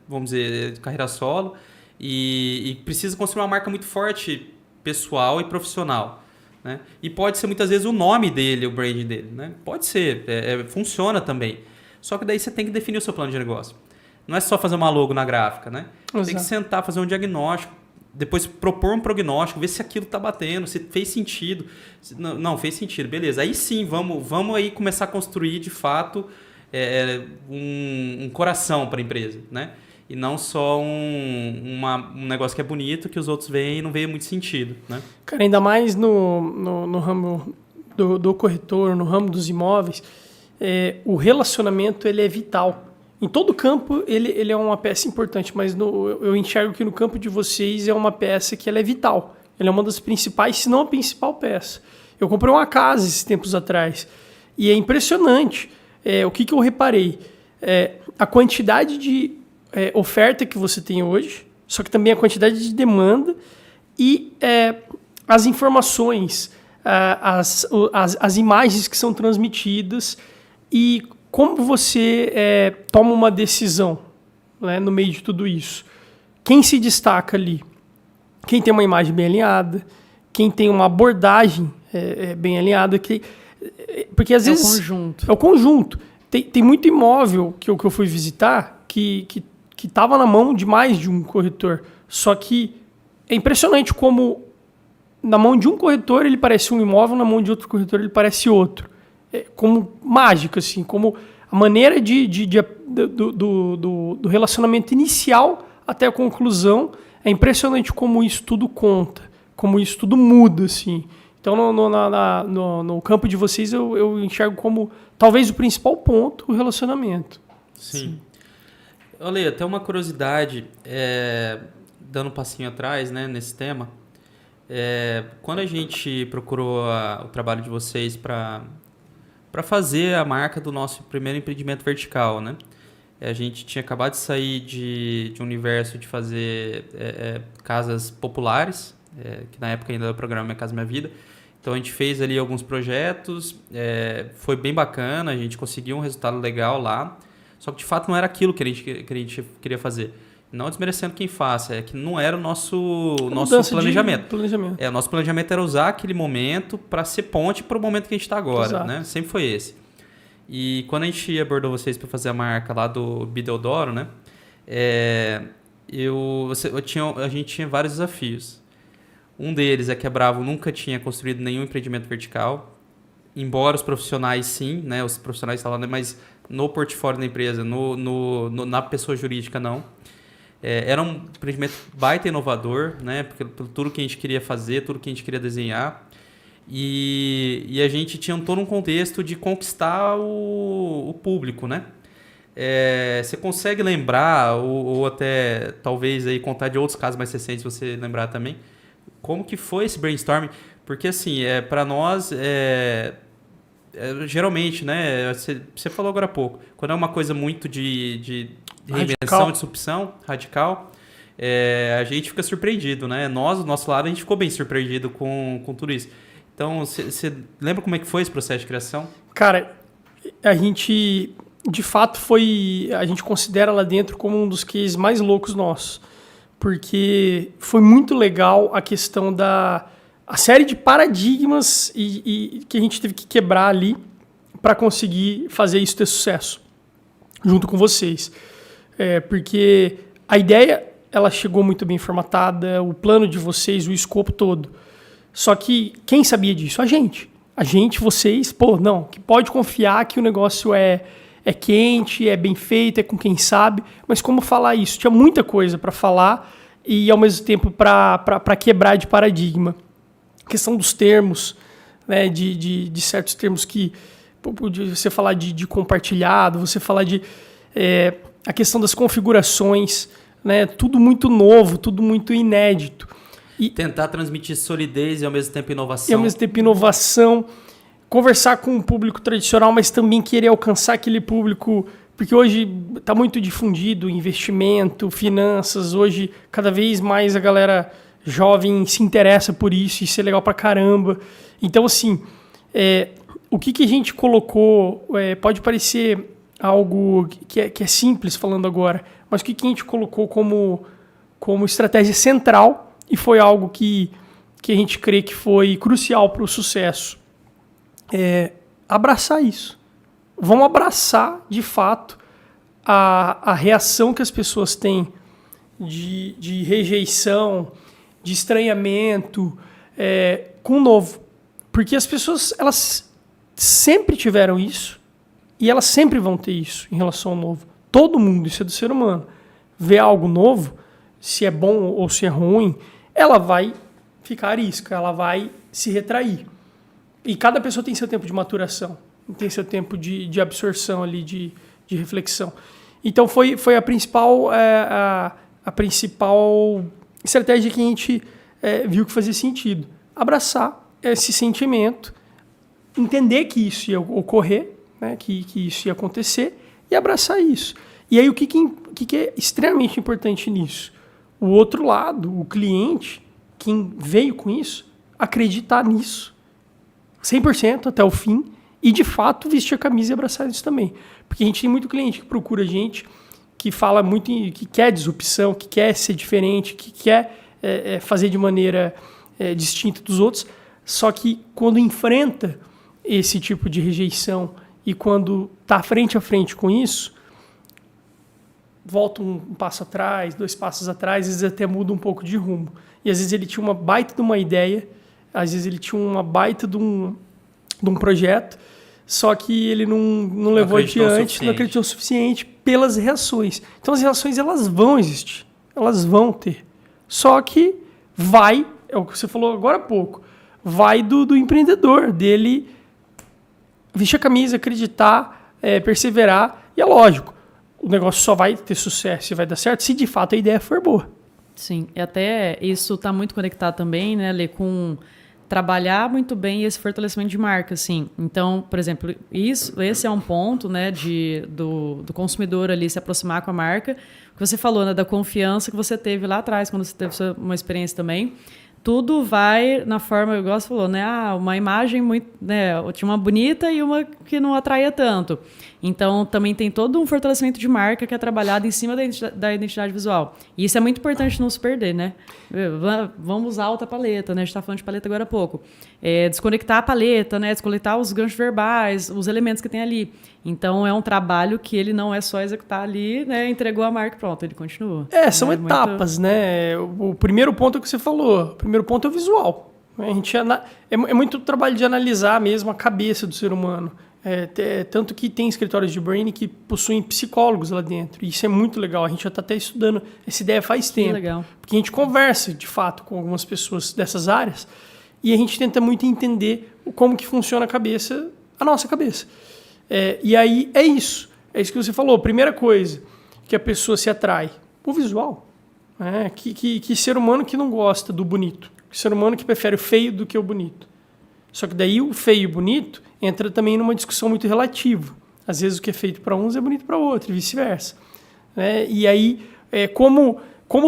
S1: vamos dizer, de carreira solo, e precisa construir uma marca muito forte, pessoal e profissional. Né? E pode ser muitas vezes o nome dele, o brand dele. Né? Pode ser, funciona também. Só que daí você tem que definir o seu plano de negócio. Não é só fazer uma logo na gráfica. Né? Tem que sentar, fazer um diagnóstico, depois propor um prognóstico, ver se aquilo está batendo, se fez sentido. Não, fez sentido, beleza. Aí sim, vamos aí começar a construir de fato um coração para a empresa. Né? E não só um negócio que é bonito, que os outros veem e não veem muito sentido. Né?
S3: Cara, ainda mais no ramo do corretor, no ramo dos imóveis, o relacionamento ele é vital. Em todo campo ele é uma peça importante, mas eu enxergo que no campo de vocês é uma peça que ela é vital. Ela é uma das principais, se não a principal peça. Eu comprei uma casa esses tempos atrás e é impressionante. O que eu reparei? A quantidade de oferta que você tem hoje, só que também a quantidade de demanda e as informações, as imagens que são transmitidas e como você toma uma decisão, né, no meio de tudo isso. Quem se destaca ali? Quem tem uma imagem bem alinhada, quem tem uma abordagem bem alinhada, porque às vezes...
S2: É
S3: o conjunto. Tem muito imóvel que eu fui visitar que estava na mão de mais de um corretor. Só que é impressionante como na mão de um corretor ele parece um imóvel, na mão de outro corretor ele parece outro. Como mágica, assim, como a maneira do relacionamento inicial até a conclusão. É impressionante como isso tudo conta, como isso tudo muda, assim. Então, no campo de vocês, eu enxergo como talvez o principal ponto o relacionamento.
S1: Sim. Olha, até uma curiosidade, dando um passinho atrás, né, nesse tema. Quando a gente procurou o trabalho de vocês para fazer a marca do nosso primeiro empreendimento vertical, né? A gente tinha acabado de sair de um universo de fazer casas populares, que na época ainda era o programa Minha Casa Minha Vida. Então a gente fez ali alguns projetos, foi bem bacana, a gente conseguiu um resultado legal lá, só que de fato não era aquilo que a gente queria fazer. Não desmerecendo quem faça, é que não era o nosso planejamento. O nosso planejamento era usar aquele momento para ser ponte para o momento que a gente está agora, né? Sempre foi esse. E quando a gente abordou vocês para fazer a marca lá do Bideodoro, né? A gente tinha vários desafios. Um deles é que a Bravo nunca tinha construído nenhum empreendimento vertical, embora os profissionais sim, né? Os profissionais estavam lá, mas no portfólio da empresa, na pessoa jurídica não. Era um empreendimento baita inovador, né? Porque tudo que a gente queria fazer, tudo que a gente queria desenhar. E a gente tinha todo um contexto de conquistar o público, né? Você consegue lembrar, ou até talvez aí contar de outros casos mais recentes, se você lembrar também, como que foi esse brainstorming? Porque assim, para nós, geralmente, né? Você falou agora há pouco, quando é uma coisa muito de reinvenção, disrupção, radical, a gente fica surpreendido, né? Nós, do nosso lado, a gente ficou bem surpreendido com tudo isso. Então, você lembra como é que foi esse processo de criação?
S3: Cara, a gente, de fato, a gente considera lá dentro como um dos cases mais loucos nossos. Porque foi muito legal a questão a série de paradigmas e que a gente teve que quebrar ali para conseguir fazer isso ter sucesso, junto com vocês. Porque a ideia, ela chegou muito bem formatada, o plano de vocês, o escopo todo. Só que quem sabia disso? A gente, vocês, que pode confiar que o negócio é quente, é bem feito, é com quem sabe, mas como falar isso? Tinha muita coisa para falar e, ao mesmo tempo, para quebrar de paradigma. A questão dos termos, né, de certos termos que você falar de compartilhado, você falar a questão das configurações, né, tudo muito novo, tudo muito inédito.
S1: E tentar transmitir solidez e ao mesmo tempo inovação.
S3: Conversar com um público tradicional, mas também querer alcançar aquele público, porque hoje está muito difundido investimento, finanças, hoje cada vez mais a galera jovem se interessa por isso, isso é legal pra caramba. Então, assim, o que a gente colocou, pode parecer algo que é simples falando agora, mas o que a gente colocou como estratégia central, e foi algo que a gente crê que foi crucial para o sucesso. Abraçar isso. Vamos abraçar, de fato, a reação que as pessoas têm de rejeição, de estranhamento com o novo. Porque as pessoas, elas sempre tiveram isso e elas sempre vão ter isso em relação ao novo. Todo mundo, isso é do ser humano. Vê algo novo, se é bom ou se é ruim, ela vai ficar arisca, ela vai se retrair. E cada pessoa tem seu tempo de maturação, tem seu tempo de absorção ali, de reflexão. Então foi a principal estratégia que a gente viu que fazia sentido. Abraçar esse sentimento, entender que isso ia ocorrer, né, que isso ia acontecer, e abraçar isso. E aí o que é extremamente importante nisso? O outro lado, o cliente, quem veio com isso, acreditar nisso 100% até o fim e, de fato, vestir a camisa e abraçar isso também. Porque a gente tem muito cliente que procura a gente, que fala muito, que quer disrupção, que quer ser diferente, que quer fazer de maneira distinta dos outros, só que quando enfrenta esse tipo de rejeição e quando está frente a frente com isso, volta um passo atrás, 2 passos atrás, às vezes até muda um pouco de rumo. E às vezes ele tinha uma baita de uma ideia às vezes ele tinha uma baita de um projeto, só que ele não levou adiante, não acreditou o suficiente pelas reações. Então as reações elas vão existir, elas vão ter. Só que é o que você falou agora há pouco, vai do empreendedor, dele vestir a camisa, acreditar, perseverar, e é lógico, o negócio só vai ter sucesso e vai dar certo se de fato a ideia for boa.
S2: Sim, e até isso está muito conectado também, né, Lê, com trabalhar muito bem esse fortalecimento de marca, assim. Então, por exemplo, esse é um ponto, né, do consumidor ali se aproximar com a marca, que você falou, né, da confiança que você teve lá atrás, quando você teve uma experiência também. Tudo vai na forma, igual você falou, né? Uma imagem muito, né? Tinha uma bonita e uma que não atraía tanto. Então, também tem todo um fortalecimento de marca que é trabalhado em cima da identidade visual. E isso é muito importante não se perder, né? Vamos usar alta paleta, né? A gente está falando de paleta agora há pouco. Desconectar a paleta, né? Desconectar os ganchos verbais, os elementos que tem ali. Então, é um trabalho que ele não é só executar ali, né? Entregou a marca, pronto, ele continua.
S3: São etapas, né? O primeiro ponto é o que você falou. O primeiro ponto é o visual. A gente é muito trabalho de analisar mesmo a cabeça do ser humano. Tanto que tem escritórios de branding que possuem psicólogos lá dentro. E isso é muito legal. A gente já está até estudando essa ideia faz tempo.
S2: Legal.
S3: Porque a gente conversa, de fato, com algumas pessoas dessas áreas e a gente tenta muito entender como que funciona a nossa cabeça. E aí é isso. É isso que você falou. Primeira coisa que a pessoa se atrai, o visual. Que ser humano que não gosta do bonito. Que ser humano que prefere o feio do que o bonito. Só que daí o feio e o bonito entra também numa discussão muito relativa. Às vezes o que é feito para uns é bonito para outro e vice-versa. E aí, como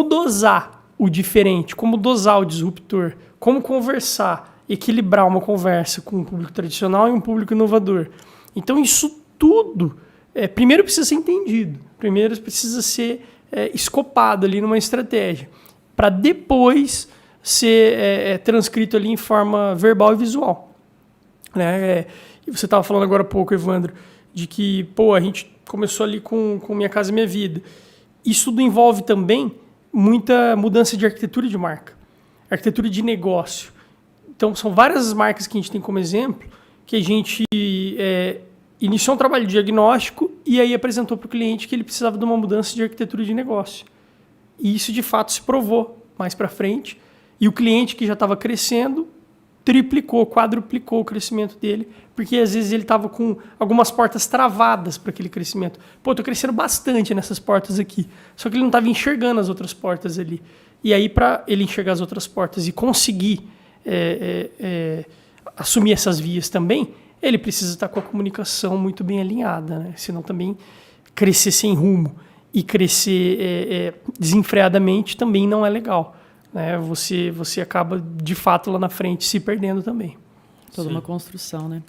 S3: dosar o diferente, como dosar o disruptor, como conversar, equilibrar uma conversa com um público tradicional e um público inovador. Então isso tudo, primeiro precisa ser entendido, primeiro precisa ser escopado ali numa estratégia, para depois ser transcrito ali em forma verbal e visual. E você estava falando agora há pouco, Evandro, de que a gente começou ali com Minha Casa Minha Vida. Isso tudo envolve também muita mudança de arquitetura de marca, arquitetura de negócio. Então, são várias marcas que a gente tem como exemplo que a gente iniciou um trabalho de diagnóstico e aí apresentou para o cliente que ele precisava de uma mudança de arquitetura de negócio. E isso, de fato, se provou mais para frente. E o cliente que já estava crescendo triplicou, quadruplicou o crescimento dele, porque às vezes ele estava com algumas portas travadas para aquele crescimento. Estou crescendo bastante nessas portas aqui, só que ele não estava enxergando as outras portas ali. E aí, para ele enxergar as outras portas e conseguir assumir essas vias também, ele precisa estar com a comunicação muito bem alinhada, né? Senão também crescer sem rumo e crescer desenfreadamente também não é legal. Você acaba, de fato, lá na frente se perdendo também.
S2: Toda uma construção, né?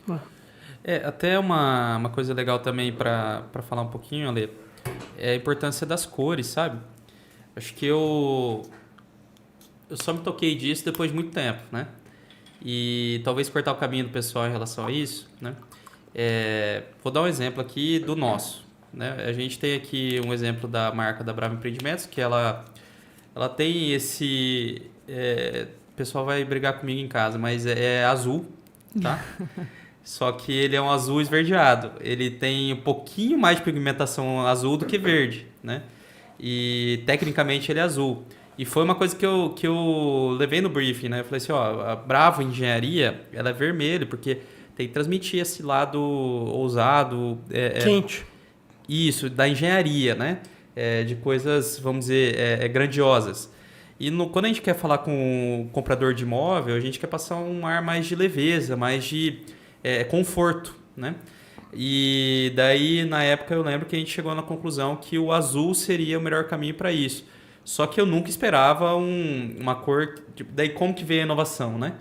S1: Até uma coisa legal também para falar um pouquinho, Ale, é a importância das cores, sabe? Acho que eu só me toquei disso depois de muito tempo, né? E talvez cortar o caminho do pessoal em relação a isso, né? Vou dar um exemplo aqui do nosso, né? A gente tem aqui um exemplo da marca da Brava Empreendimentos, que ela tem esse... o pessoal vai brigar comigo em casa, mas é azul, tá? Só que ele é um azul esverdeado. Ele tem um pouquinho mais de pigmentação azul do que verde, né? E tecnicamente ele é azul. E foi uma coisa que eu levei no briefing, né? Eu falei assim, a Bravo Engenharia, ela é vermelha, porque tem que transmitir esse lado ousado...
S3: quente.
S1: Isso, da engenharia, né? De coisas, vamos dizer, grandiosas. E quando a gente quer falar com o comprador de imóvel, a gente quer passar um ar mais de leveza, mais de conforto, né? E daí, na época, eu lembro que a gente chegou na conclusão que o azul seria o melhor caminho para isso. Só que eu nunca esperava uma cor... Daí, como que veio a inovação, né?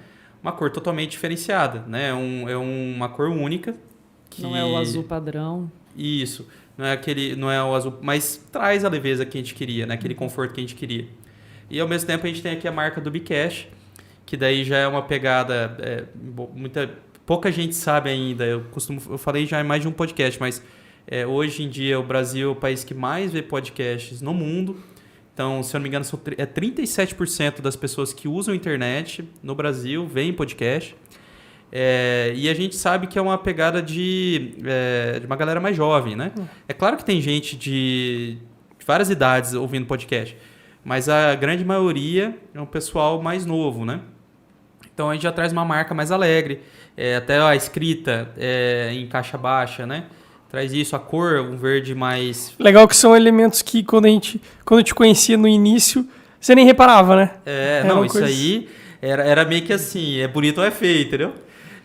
S1: Uma cor totalmente diferenciada, né? Uma cor única. Que...
S2: Não é o azul padrão.
S1: Isso. Não é o azul, mas traz a leveza que a gente queria, né? Aquele conforto que a gente queria. E ao mesmo tempo a gente tem aqui a marca do Bcash, que daí já é uma pegada, pouca gente sabe ainda. Eu falei já em mais de um podcast, mas hoje em dia o Brasil é o país que mais vê podcasts no mundo. Então, se eu não me engano, 37% das pessoas que usam internet no Brasil veem podcast. E a gente sabe que é uma pegada de uma galera mais jovem, né? É claro que tem gente de várias idades ouvindo podcast, mas a grande maioria é um pessoal mais novo, né? Então a gente já traz uma marca mais alegre, até a escrita em caixa baixa, né? Traz isso, a cor, um verde mais...
S3: Legal que são elementos que quando eu te conhecia no início, você nem reparava, né?
S1: Não, isso aí era meio que assim, é bonito ou é feio, entendeu?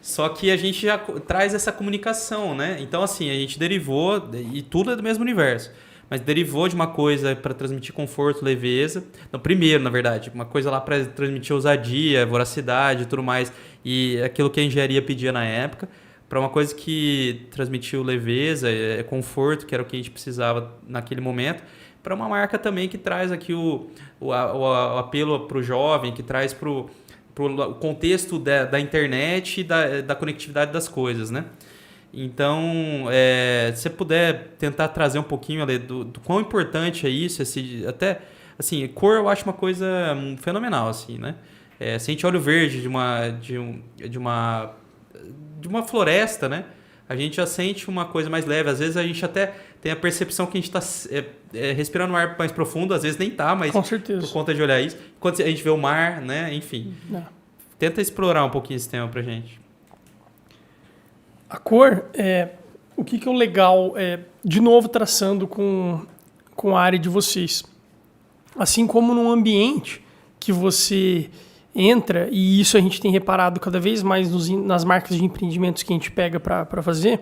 S1: Só que a gente já traz essa comunicação, né? Então assim, a gente derivou, e tudo é do mesmo universo, mas derivou de uma coisa para transmitir conforto, leveza. Não, primeiro, na verdade, uma coisa lá para transmitir ousadia, voracidade e tudo mais, e aquilo que a engenharia pedia na época, para uma coisa que transmitiu leveza, conforto, que era o que a gente precisava naquele momento, para uma marca também que traz aqui o apelo para o jovem, que traz para o contexto da internet e da conectividade das coisas, né? Então, se você puder tentar trazer um pouquinho ali do quão importante é isso, até, assim, cor eu acho uma coisa fenomenal, assim, né? Se a gente olha o verde de uma floresta, né? A gente já sente uma coisa mais leve. Às vezes a gente até tem a percepção que a gente está respirando um ar mais profundo, às vezes nem tá, mas
S3: com certeza,
S1: por conta de olhar isso. Quando a gente vê o mar, né? Enfim. Tenta explorar um pouquinho esse tema pra gente.
S3: A cor, o que é o legal, de novo traçando com a área de vocês. Assim como num ambiente que você entra, e isso a gente tem reparado cada vez mais nas marcas de empreendimentos que a gente pega para fazer,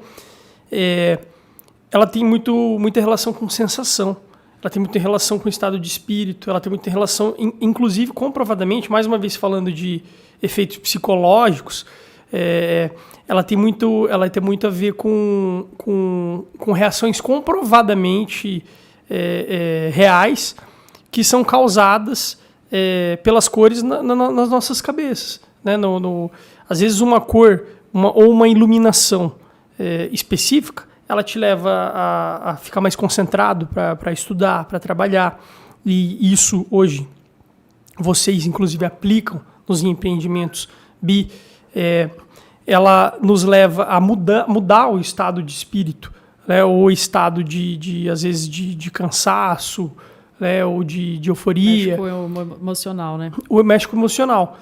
S3: ela tem muita relação com sensação, ela tem muita relação com estado de espírito, ela tem muita relação, inclusive comprovadamente, mais uma vez falando de efeitos psicológicos, ela tem muito a ver com reações comprovadamente reais que são causadas pelas cores nas nossas cabeças, né? Às vezes uma cor ou uma iluminação específica, ela te leva a ficar mais concentrado para estudar, para trabalhar. E isso hoje vocês inclusive aplicam nos empreendimentos BI. Ela nos leva a mudar o estado de espírito, né? Ou o estado às vezes de cansaço, né? Ou de euforia.
S2: Mexe com o emocional, né?
S3: Mexe com o emocional.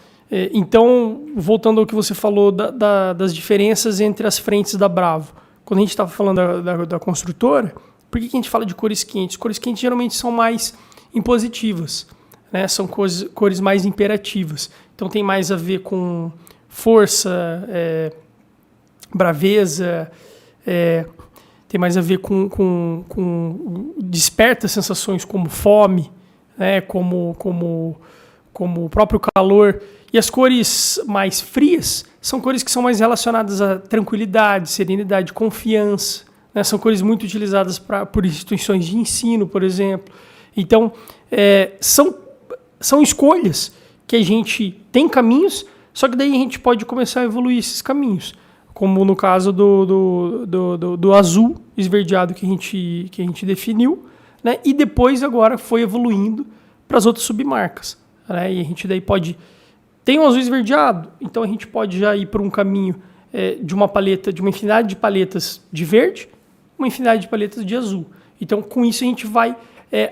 S3: Então, voltando ao que você falou das diferenças entre as frentes da Bravo. Quando a gente estava falando da construtora, por que a gente fala de cores quentes? Cores quentes geralmente são mais impositivas, né? São cores mais imperativas. Então, tem mais a ver com força, braveza, tem mais a ver com desperta sensações como fome, né? como o próprio calor. E as cores mais frias são cores que são mais relacionadas à tranquilidade, serenidade, confiança, né? São cores muito utilizadas por instituições de ensino, por exemplo. Então, são escolhas que a gente tem caminhos, só que daí a gente pode começar a evoluir esses caminhos, como no caso do azul esverdeado que a gente definiu, né? E depois agora foi evoluindo para as outras submarcas, né? E a gente daí pode... Tem um azul esverdeado, então a gente pode já ir para um caminho de uma infinidade de paletas de verde, uma infinidade de paletas de azul. Então, com isso, a gente vai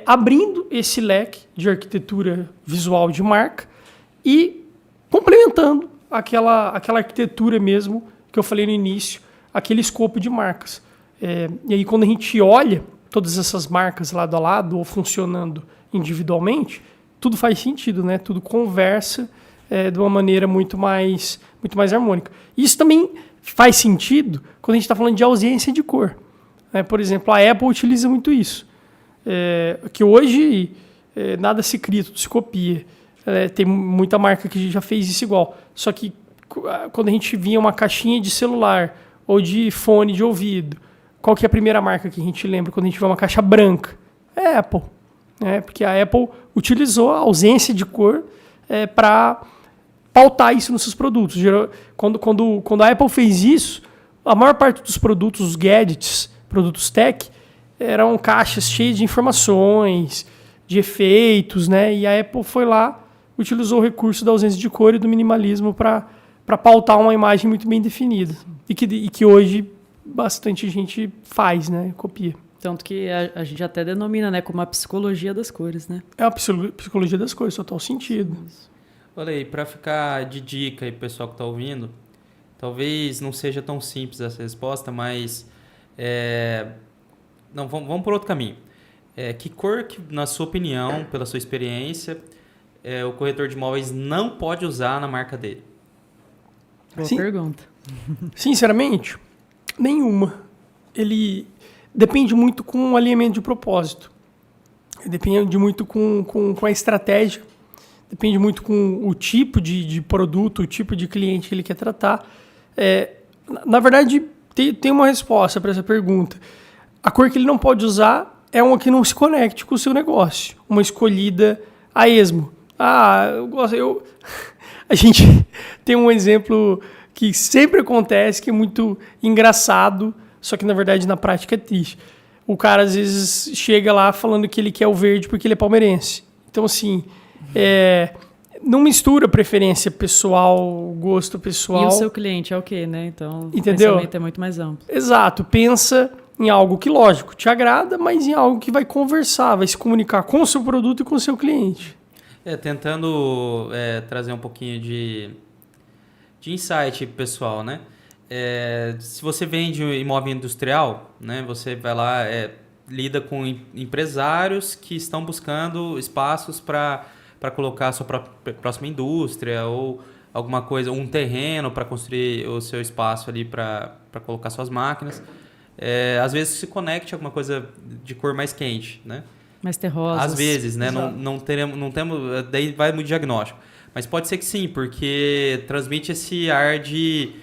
S3: abrindo esse leque de arquitetura visual de marca e complementando aquela arquitetura mesmo que eu falei no início, aquele escopo de marcas. E aí, quando a gente olha todas essas marcas lado a lado ou funcionando individualmente, tudo faz sentido, né? Tudo conversa de uma maneira muito mais harmônica. Isso também faz sentido quando a gente está falando de ausência de cor. Por exemplo, a Apple utiliza muito isso. Que hoje nada se cria, tudo se copia. Tem muita marca que já fez isso igual. Só que quando a gente via uma caixinha de celular ou de fone de ouvido, qual que é a primeira marca que a gente lembra quando a gente vê uma caixa branca? É a Apple. Porque a Apple utilizou a ausência de cor para pautar isso nos seus produtos. Quando a Apple fez isso, a maior parte dos produtos, os gadgets, produtos tech, eram caixas cheias de informações, de efeitos, né? E a Apple foi lá, utilizou o recurso da ausência de cor e do minimalismo para pautar uma imagem muito bem definida. E que hoje bastante gente faz, né? Copia.
S2: Tanto que a gente até denomina, né, como a psicologia das cores, né?
S3: É a psicologia das cores, total sentido.
S1: Olha aí, para ficar de dica aí pro pessoal que está ouvindo, talvez não seja tão simples essa resposta, mas não, vamos por outro caminho. Que cor que, na sua opinião, pela sua experiência, o corretor de imóveis não pode usar na marca dele?
S2: Boa pergunta.
S3: Sinceramente, nenhuma. Ele depende muito com o alinhamento de propósito. Depende muito com a estratégia. Depende muito com o tipo de produto, o tipo de cliente que ele quer tratar. Na verdade, tem uma resposta para essa pergunta. A cor que ele não pode usar é uma que não se conecte com o seu negócio. Uma escolhida a esmo. A gente tem um exemplo que sempre acontece, que é muito engraçado, só que na verdade na prática é triste. O cara às vezes chega lá falando que ele quer o verde porque ele é palmeirense. Então assim, não mistura preferência pessoal, gosto pessoal.
S2: E o seu cliente é o quê, né? Então
S3: entendeu?
S2: O pensamento é muito mais amplo.
S3: Exato, pensa em algo que, lógico, te agrada, mas em algo que vai conversar, vai se comunicar com o seu produto e com o seu cliente.
S1: Tentando trazer um pouquinho de insight pessoal, né? Se você vende um imóvel industrial, né, você vai lá, lida com empresários que estão buscando espaços para colocar a sua próxima indústria ou alguma coisa, um terreno para construir o seu espaço ali para colocar suas máquinas. Às vezes se conecte a alguma coisa de cor mais quente, né?
S2: Mais terrosa.
S1: Às vezes, né? Não temos, daí vai no diagnóstico. Mas pode ser que sim, porque transmite esse ar de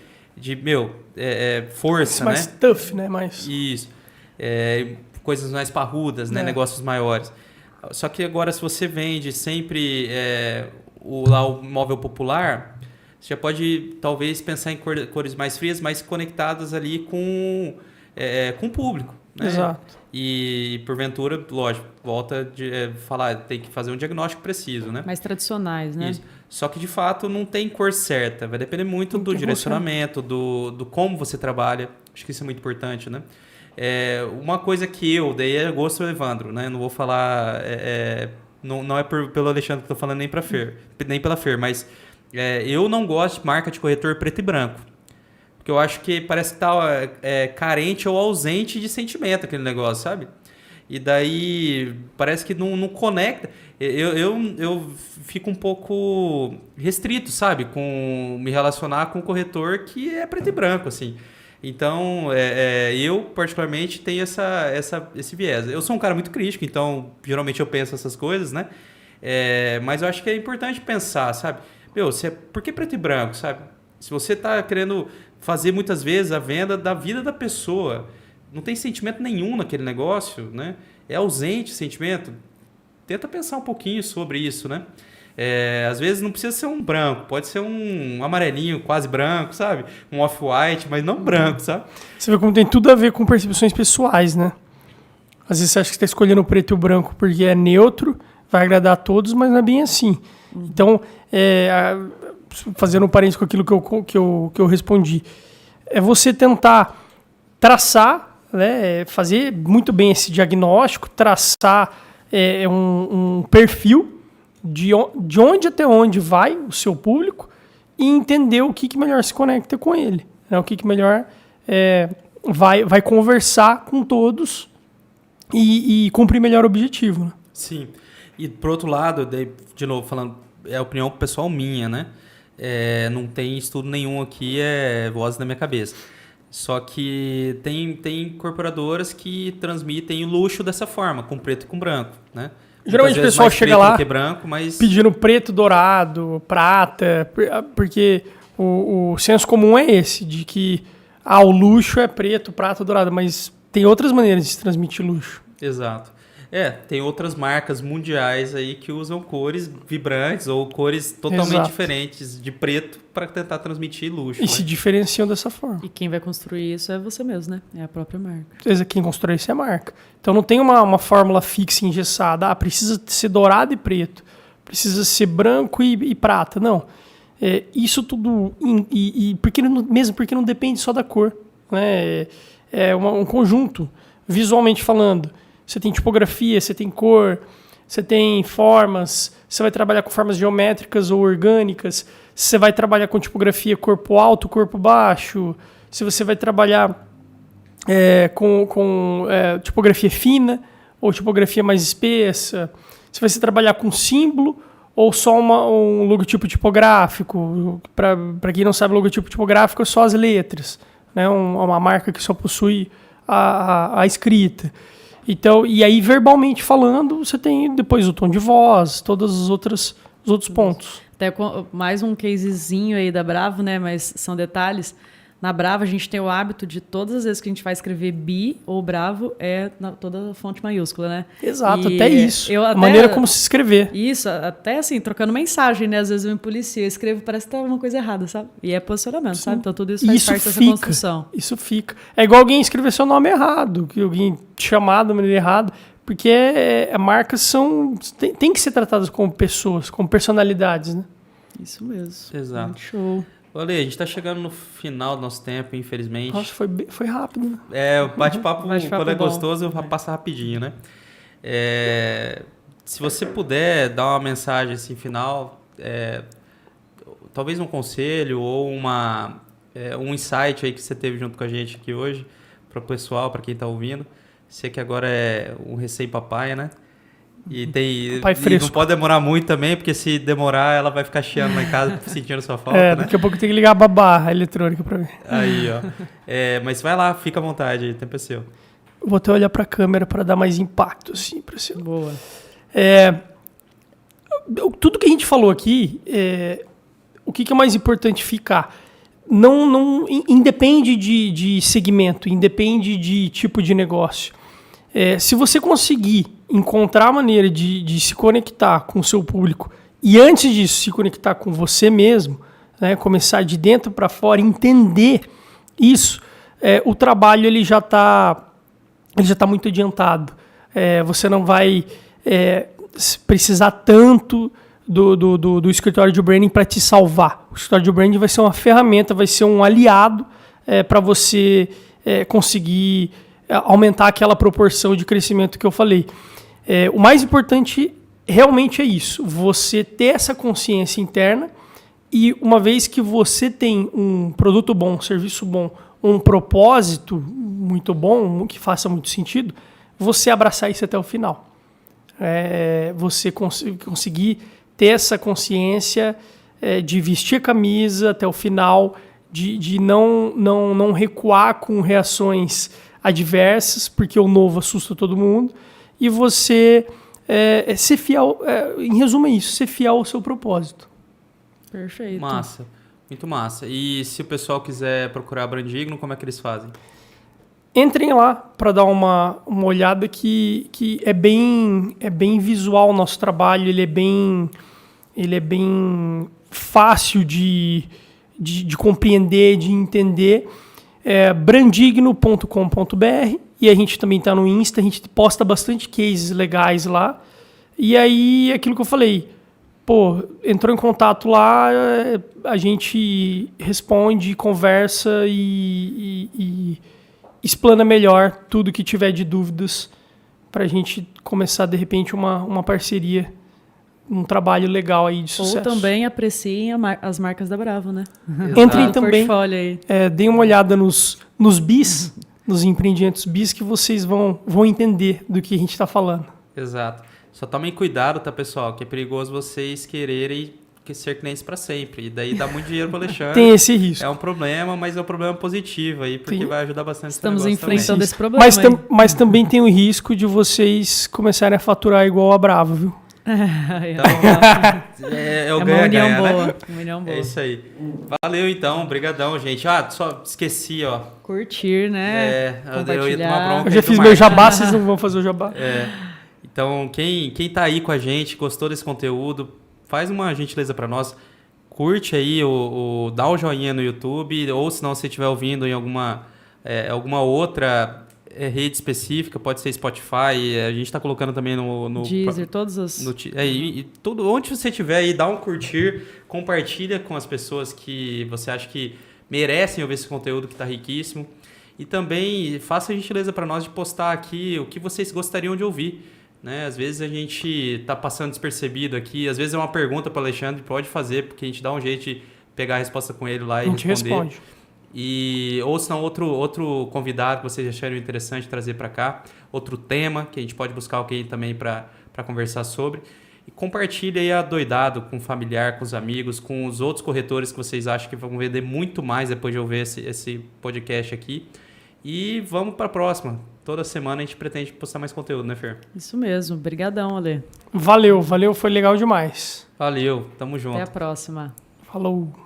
S1: força, né?
S3: Mais tough, né?
S1: Isso. Coisas mais parrudas, né? Negócios maiores. Só que agora, se você vende sempre o móvel popular, você já pode, talvez, pensar em cores mais frias, mais conectadas ali com o público. Né?
S3: Exato.
S1: E, porventura, lógico, volta a falar, tem que fazer um diagnóstico preciso, né?
S2: Mais tradicionais, né?
S1: Isso. Só que, de fato, não tem cor certa. Vai depender muito do direcionamento, do como você trabalha. Acho que isso é muito importante, né? Uma coisa que daí é gosto do Evandro, né? Não vou falar... não é pelo Alexandre que estou falando nem pela Fer, mas eu não gosto de marca de corretor preto e branco. Porque eu acho que parece que tá carente ou ausente de sentimento aquele negócio, sabe? E daí parece que não conecta. Eu fico um pouco restrito, sabe? Com me relacionar com um corretor que é preto e branco, assim. Então, eu particularmente tenho esse viés. Eu sou um cara muito crítico, então geralmente eu penso essas coisas, né? Mas eu acho que é importante pensar, sabe? Por que preto e branco, sabe? Se você está querendo fazer muitas vezes a venda da vida da pessoa, não tem sentimento nenhum naquele negócio, né? É ausente sentimento. Tenta pensar um pouquinho sobre isso, né? Às vezes não precisa ser um branco, pode ser um amarelinho quase branco, sabe? Um off-white, mas não branco, sabe?
S3: Você vê como tem tudo a ver com percepções pessoais, né? Às vezes você acha que está escolhendo o preto e o branco porque é neutro, vai agradar a todos, mas não é bem assim. Então, fazendo um parênteses com aquilo que eu respondi, é você tentar traçar, né, fazer muito bem esse diagnóstico, traçar um perfil de onde até onde vai o seu público e entender o que melhor se conecta com ele, né, o que melhor vai conversar com todos e cumprir melhor o objetivo. Né?
S1: Sim. E, por outro lado, daí, de novo, falando, é a opinião pessoal minha, né? Não tem estudo nenhum aqui, voz da minha cabeça. Só que tem incorporadoras que transmitem o luxo dessa forma, com preto e com branco, né?
S3: Geralmente o pessoal chega lá
S1: branco, mas...
S3: pedindo preto, dourado, prata, porque o senso comum é esse, de que o luxo é preto, prata, dourado, mas tem outras maneiras de se transmitir luxo.
S1: Exato. Tem outras marcas mundiais aí que usam cores vibrantes ou cores totalmente
S3: Exato.
S1: diferentes de preto para tentar transmitir luxo.
S3: E se diferenciam dessa forma.
S2: E quem vai construir isso é você mesmo, né? É a própria marca.
S3: Quem constrói isso é a marca. Então não tem uma fórmula fixa, engessada. Precisa ser dourado e preto. Precisa ser branco e prata. Não. Isso tudo... mesmo porque não depende só da cor. Né? É um conjunto, visualmente falando. Você tem tipografia, você tem cor, você tem formas, você vai trabalhar com formas geométricas ou orgânicas, você vai trabalhar com tipografia corpo alto, corpo baixo, se você vai trabalhar com tipografia fina ou tipografia mais espessa, se você trabalhar com símbolo ou só um logotipo tipográfico. Para quem não sabe, logotipo tipográfico é só as letras, né? Uma marca que só possui a escrita. Então, e aí, verbalmente falando, você tem depois o tom de voz, todos os outros pontos.
S2: Até mais um casezinho aí da Bravo, né? Mas são detalhes. Na Bravo, a gente tem o hábito de todas as vezes que a gente vai escrever bi ou Bravo, toda fonte maiúscula, né?
S3: Exato,
S2: E
S3: até isso. A maneira como se escrever.
S2: Isso, até assim, trocando mensagem, né? Às vezes eu me policio, eu escrevo, parece que tá uma coisa errada, sabe? E é posicionamento, sabe? Então tudo isso faz parte dessa construção.
S3: Isso fica. É igual alguém escrever seu nome errado, que alguém te chamar da maneira errada, porque marcas tem que ser tratadas como pessoas, como personalidades, né?
S2: Isso mesmo.
S1: Exato.
S2: Muito show.
S1: Olha, a gente está chegando no final do nosso tempo, infelizmente.
S3: Nossa, foi rápido, né?
S1: O bate-papo quando é
S2: bom.
S1: gostoso, passa rapidinho, né? Se você puder dar uma mensagem assim, final, talvez um conselho ou um insight aí que você teve junto com a gente aqui hoje, para o pessoal, para quem está ouvindo. Você que agora é um recém-papai, né? E não pode demorar muito também, porque se demorar, ela vai ficar chiando lá em casa, sentindo sua falta, né?
S3: Daqui a pouco tem que ligar a babá eletrônica pra mim.
S1: Aí, ó. Mas vai lá, fica à vontade aí, o tempo é seu.
S3: Vou até olhar pra câmera para dar mais impacto, assim, pra você.
S2: Boa.
S3: Tudo que a gente falou aqui, o que é mais importante ficar? Não independe de segmento, independe de tipo de negócio. Se você conseguir encontrar a maneira de se conectar com o seu público e, antes disso, se conectar com você mesmo, né, começar de dentro para fora, entender isso, o trabalho ele já está muito adiantado. Você não vai precisar tanto do escritório de branding para te salvar. O escritório de branding vai ser uma ferramenta, vai ser um aliado para você conseguir aumentar aquela proporção de crescimento que eu falei. O mais importante realmente é isso, você ter essa consciência interna e, uma vez que você tem um produto bom, um serviço bom, um propósito muito bom, que faça muito sentido, você abraçar isso até o final. Você conseguir ter essa consciência de vestir a camisa até o final, de não recuar com reações adversas, porque o novo assusta todo mundo, e você ser fiel, em resumo é isso, ser fiel ao seu propósito.
S2: Perfeito.
S1: Massa, muito massa. E se o pessoal quiser procurar a Brandigno, como é que eles fazem?
S3: Entrem lá para dar uma olhada que é bem visual o nosso trabalho, ele é bem fácil de compreender, de entender. Brandigno.com.br, e a gente também está no Insta, a gente posta bastante cases legais lá. E aí, aquilo que eu falei, entrou em contato lá, a gente responde, conversa e explana melhor tudo que tiver de dúvidas para a gente começar, de repente, uma parceria, um trabalho legal aí de sucesso.
S2: Ou também apreciem as marcas da Bravo, né?
S3: Entrem também,
S2: aí.
S3: deem uma olhada nos bis, nos empreendimentos bis, que vocês vão entender do que a gente está falando.
S1: Exato. Só tomem cuidado, tá, pessoal? Que é perigoso vocês quererem ser clientes para sempre. E daí dá muito dinheiro para o Alexandre.
S3: Tem esse risco.
S1: É um problema, mas é um problema positivo aí, porque vai ajudar bastante.
S2: Estamos enfrentando
S1: também.
S2: esse problema.
S3: Mas também tem o risco de vocês começarem a faturar igual a Bravo, viu?
S1: Então,
S2: uma união boa. Uma união boa.
S1: É isso aí. Valeu, então. Obrigadão, gente. Só esqueci, ó.
S2: Curtir, né?
S1: Eu ia tomar bronca.
S3: Eu já fiz meu jabá, vocês não vão fazer o jabá.
S1: Então, quem tá aí com a gente, gostou desse conteúdo, faz uma gentileza para nós. Curte aí, dá o joinha no YouTube, ou se não você estiver ouvindo em alguma outra rede específica, pode ser Spotify, a gente está colocando também no
S2: Deezer, todas as...
S1: tudo, onde você estiver aí, dá um curtir, compartilha com as pessoas que você acha que merecem ouvir esse conteúdo que está riquíssimo. E também faça a gentileza para nós de postar aqui o que vocês gostariam de ouvir. Né? Às vezes a gente está passando despercebido aqui, às vezes é uma pergunta para o Alexandre, pode fazer, porque a gente dá um jeito de pegar a resposta com ele lá e responder.
S3: A gente responde.
S1: Ou se não, outro convidado que vocês acharem interessante trazer para cá, outro tema que a gente pode buscar alguém também para conversar sobre. E compartilhe aí adoidado com o familiar, com os amigos, com os outros corretores que vocês acham que vão vender muito mais depois de ouvir esse podcast aqui. E vamos para a próxima. Toda semana a gente pretende postar mais conteúdo, né, Fer?
S2: Isso mesmo. Obrigadão, Ale.
S3: Valeu, foi legal demais.
S1: Valeu, tamo junto.
S2: Até a próxima.
S3: Falou.